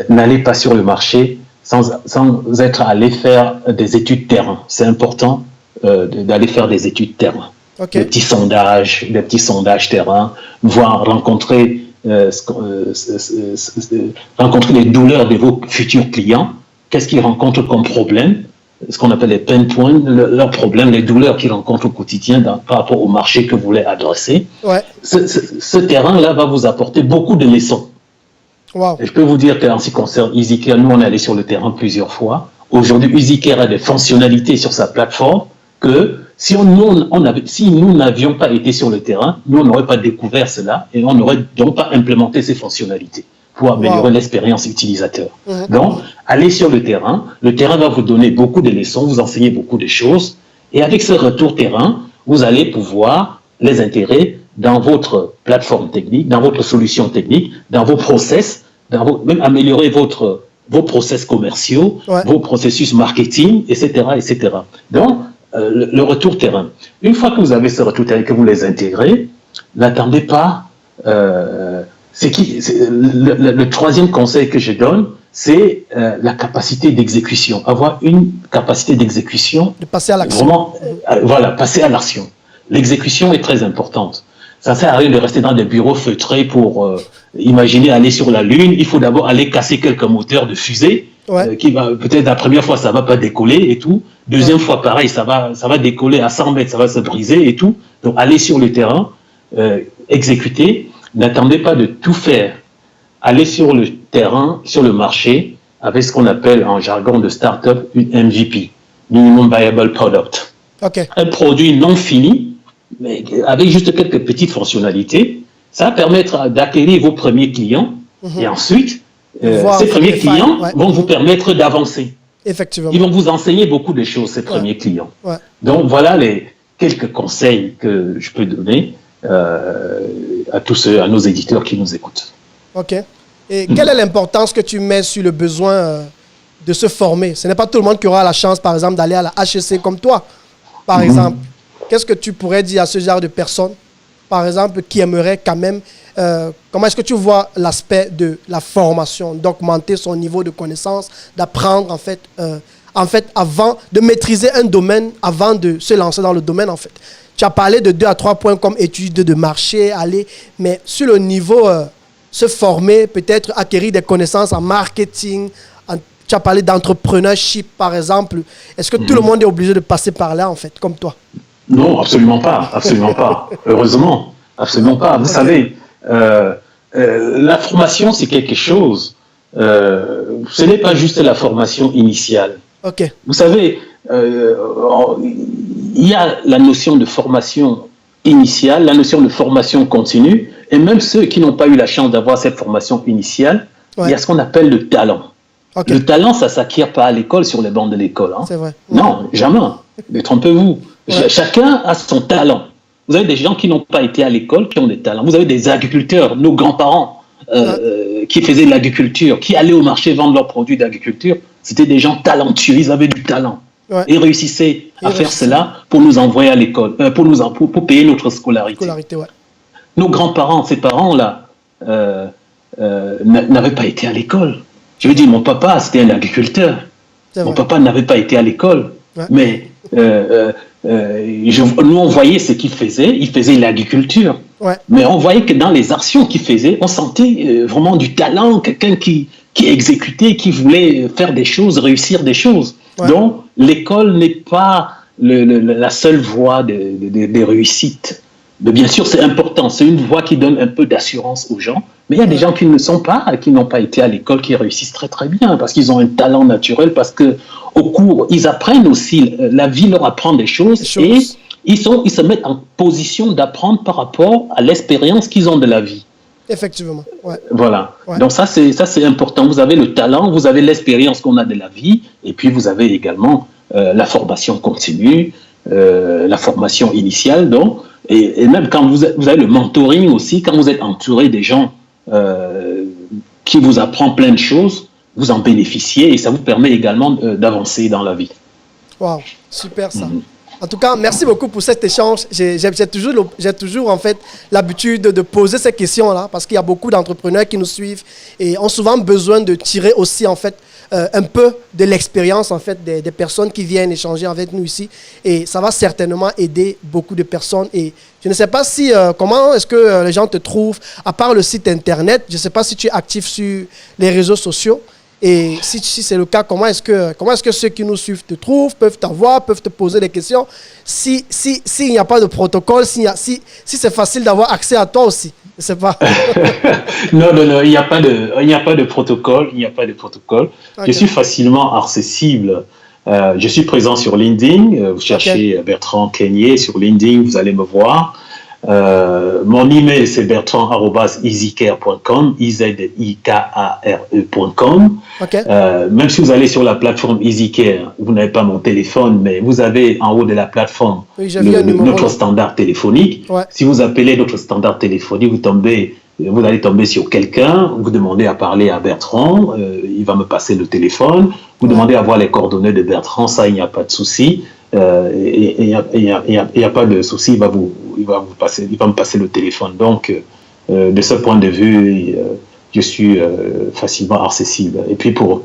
n'allez pas sur le marché sans être allé faire des études terrain. C'est important d'aller faire des études terrain. Des petits sondages terrain, rencontrer les douleurs de vos futurs clients. Qu'est-ce qu'ils rencontrent comme problème? Ce qu'on appelle les pain points, leurs problèmes, les douleurs qu'ils rencontrent au quotidien par rapport au marché que vous voulez adresser. Ce terrain-là va vous apporter beaucoup de leçons. Et je peux vous dire qu'en ce qui concerne EasyCare, nous on est allé sur le terrain plusieurs fois. Aujourd'hui, EasyCare a des fonctionnalités sur sa plateforme que si nous n'avions pas été sur le terrain, nous on n'aurait pas découvert cela et on n'aurait donc pas implémenté ces fonctionnalités pour améliorer l'expérience utilisateur. Donc, allez sur le terrain va vous donner beaucoup de leçons, vous enseigner beaucoup de choses, et avec ce retour terrain, vous allez pouvoir les intégrer dans votre plateforme technique, dans votre solution technique, dans vos process, même améliorer vos process commerciaux, vos processus marketing, etc., etc. Donc, le retour terrain. Une fois que vous avez ce retour terrain, que vous les intégrez, n'attendez pas... le troisième conseil que je donne, c'est la capacité d'exécution. Avoir une capacité d'exécution. De passer à l'action. Vraiment, passer à l'action. L'exécution est très importante. Ça ne sert à rien de rester dans des bureaux feutrés pour imaginer aller sur la Lune. Il faut d'abord aller casser quelques moteurs de fusée. Qui va, peut-être la première fois, ça ne va pas décoller et tout. Deuxième fois, pareil, ça va décoller à 100 mètres, ça va se briser et tout. Donc, allez sur le terrain, exécuter. N'attendez pas de tout faire. Allez sur le terrain, sur le marché, avec ce qu'on appelle en jargon de start-up une MVP, Minimum Viable Product. Un produit non fini, mais avec juste quelques petites fonctionnalités. Ça va permettre d'acquérir vos premiers clients et ensuite, ces premiers clients vont vous permettre d'avancer. Effectivement. Ils vont vous enseigner beaucoup de choses, ces premiers clients. Donc, voilà les quelques conseils que je peux donner à nos éditeurs qui nous écoutent. Et quelle est l'importance que tu mets sur le besoin de se former? Ce n'est pas tout le monde qui aura la chance, par exemple, d'aller à la HEC comme toi, par exemple. Qu'est-ce que tu pourrais dire à ce genre de personnes, par exemple, qui aimeraient quand même... comment est-ce que tu vois l'aspect de la formation, d'augmenter son niveau de connaissance, d'apprendre, en fait, avant de maîtriser un domaine, avant de se lancer dans le domaine, en fait? Tu as parlé de 2 à 3 points comme études de marché, mais sur le niveau se former, peut-être acquérir des connaissances en marketing, tu as parlé d'entrepreneurship, par exemple. Est-ce que tout le monde est obligé de passer par là, en fait, comme toi? Non, absolument pas. Absolument pas. Heureusement, absolument pas. Vous savez, la formation, c'est quelque chose. Ce n'est pas juste la formation initiale. Okay. Vous savez, il y a la notion de formation initiale, la notion de formation continue, et même ceux qui n'ont pas eu la chance d'avoir cette formation initiale, il y a ce qu'on appelle le talent. Okay. Le talent, ça ne s'acquiert pas à l'école, sur les bancs de l'école. Hein. C'est vrai. Non, jamais. Détrompez-vous. Ouais. Chacun a son talent. Vous avez des gens qui n'ont pas été à l'école, qui ont des talents. Vous avez des agriculteurs, nos grands-parents, qui faisaient de l'agriculture, qui allaient au marché vendre leurs produits d'agriculture. C'était des gens talentueux, ils avaient du talent. Ouais. Et réussissaient à faire cela pour nous envoyer à l'école, pour payer notre scolarité. Ouais. Nos grands-parents, ces parents-là, n'avaient pas été à l'école. Je veux dire, mon papa, c'était un agriculteur. Mon papa n'avait pas été à l'école. Ouais. Mais nous, on voyait ce qu'il faisait. Il faisait l'agriculture. Ouais. Mais on voyait que dans les actions qu'il faisait, on sentait vraiment du talent, quelqu'un qui exécutait, qui voulait faire des choses, réussir des choses. Ouais. Donc, l'école n'est pas la seule voie de réussite. Mais bien sûr, c'est important. C'est une voie qui donne un peu d'assurance aux gens. Mais il y a des gens qui ne sont pas, qui n'ont pas été à l'école, qui réussissent très très bien parce qu'ils ont un talent naturel, parce que au cours, ils apprennent aussi. La vie leur apprend des choses et ils se mettent en position d'apprendre par rapport à l'expérience qu'ils ont de la vie. Effectivement. Ouais. Voilà. Ouais. Donc ça c'est important. Vous avez le talent, vous avez l'expérience qu'on a de la vie, et puis vous avez également la formation continue, la formation initiale. Donc, et même quand vous avez le mentoring aussi, quand vous êtes entouré des gens qui vous apprennent plein de choses, vous en bénéficiez et ça vous permet également d'avancer dans la vie. Waouh, super ça. En tout cas, merci beaucoup pour cet échange. J'ai toujours en fait l'habitude de poser ces questions-là parce qu'il y a beaucoup d'entrepreneurs qui nous suivent et ont souvent besoin de tirer aussi en fait un peu de l'expérience en fait des personnes qui viennent échanger avec nous ici et ça va certainement aider beaucoup de personnes. Et je ne sais pas si comment est-ce que les gens te trouvent à part le site internet. Je ne sais pas si tu es actif sur les réseaux sociaux. Et si c'est le cas, comment est-ce que ceux qui nous suivent te trouvent, peuvent t'avoir, peuvent te poser des questions? S'il n'y a pas de protocole, si c'est facile d'avoir accès à toi aussi, je ne sais pas. Non, il n'y a pas de protocole, Okay. Je suis facilement accessible. Je suis présent sur LinkedIn. Vous cherchez Bertrand Kenyé sur LinkedIn, vous allez me voir. Mon email c'est bertrand@easycare.com, izikare.com. Okay. Même si vous allez sur la plateforme EasyCare, vous n'avez pas mon téléphone, mais vous avez en haut de la plateforme notre standard téléphonique. Ouais. Si vous appelez notre standard téléphonique, vous allez tomber sur quelqu'un, vous demandez à parler à Bertrand, il va me passer le téléphone, vous demandez à voir les coordonnées de Bertrand, ça il n'y a pas de souci. Il n'y a pas de souci, il va me passer le téléphone. Donc, de ce point de vue, je suis facilement accessible. Et puis, pour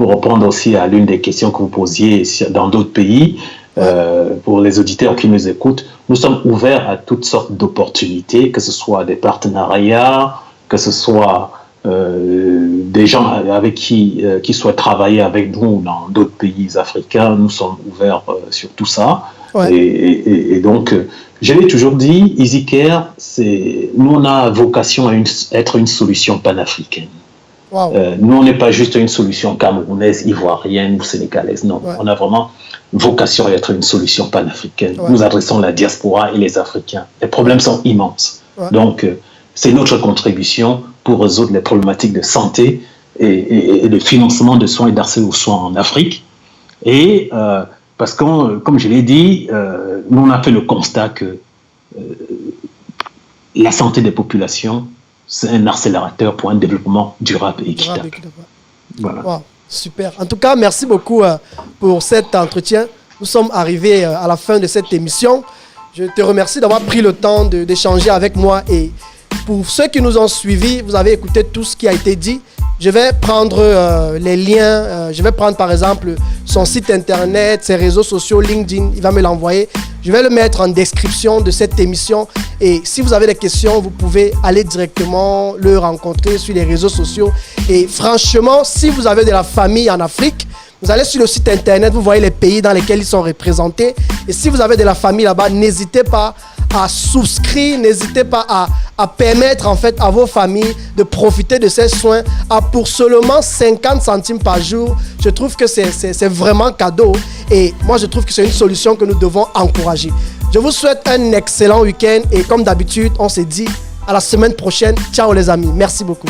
répondre aussi à l'une des questions que vous posiez dans d'autres pays, pour les auditeurs qui nous écoutent, nous sommes ouverts à toutes sortes d'opportunités, que ce soit des partenariats, que ce soit des gens avec qui souhaitent travailler avec nous dans d'autres pays africains. Nous sommes ouverts sur tout ça. Ouais. Et donc, je l'ai toujours dit, EasyCare, nous on a vocation à être une solution panafricaine. Wow. Nous on n'est pas juste une solution camerounaise, ivoirienne ou sénégalaise. Non, on a vraiment vocation à être une solution panafricaine. Ouais. Nous adressons la diaspora et les Africains. Les problèmes sont immenses. Ouais. Donc, c'est notre contribution pour résoudre les problématiques de santé et de financement de soins et d'accès aux soins en Afrique. Et parce que, comme je l'ai dit, nous on a fait le constat que la santé des populations, c'est un accélérateur pour un développement durable et équitable. Voilà. Wow, super. En tout cas, merci beaucoup pour cet entretien. Nous sommes arrivés à la fin de cette émission. Je te remercie d'avoir pris le temps d'échanger avec moi et pour ceux qui nous ont suivis, vous avez écouté tout ce qui a été dit. je vais prendre les liens. Je vais prendre par exemple son site internet, ses réseaux sociaux, LinkedIn. Il va me l'envoyer. Je vais le mettre en description de cette émission. Et si vous avez des questions, vous pouvez aller directement le rencontrer sur les réseaux sociaux. Et franchement, si vous avez de la famille en Afrique, vous allez sur le site internet, vous voyez les pays dans lesquels ils sont représentés. Et si vous avez de la famille là-bas, n'hésitez pas à souscrire, n'hésitez pas à permettre en fait à vos familles de profiter de ces soins pour seulement 50 centimes par jour. Je trouve que c'est vraiment cadeau et moi je trouve que c'est une solution que nous devons encourager. Je vous souhaite un excellent week-end et comme d'habitude, on se dit à la semaine prochaine. Ciao les amis, merci beaucoup.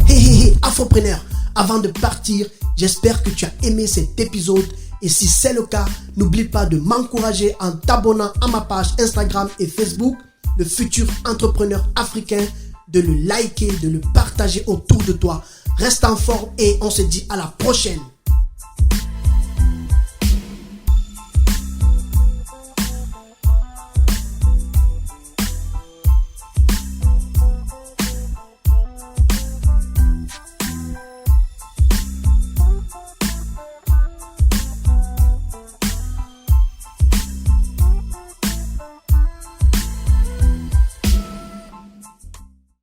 Hey, Afropreneur, avant de partir, j'espère que tu as aimé cet épisode. Et si c'est le cas, n'oublie pas de m'encourager en t'abonnant à ma page Instagram et Facebook, le futur entrepreneur africain, de le liker, de le partager autour de toi. Reste en forme et on se dit à la prochaine.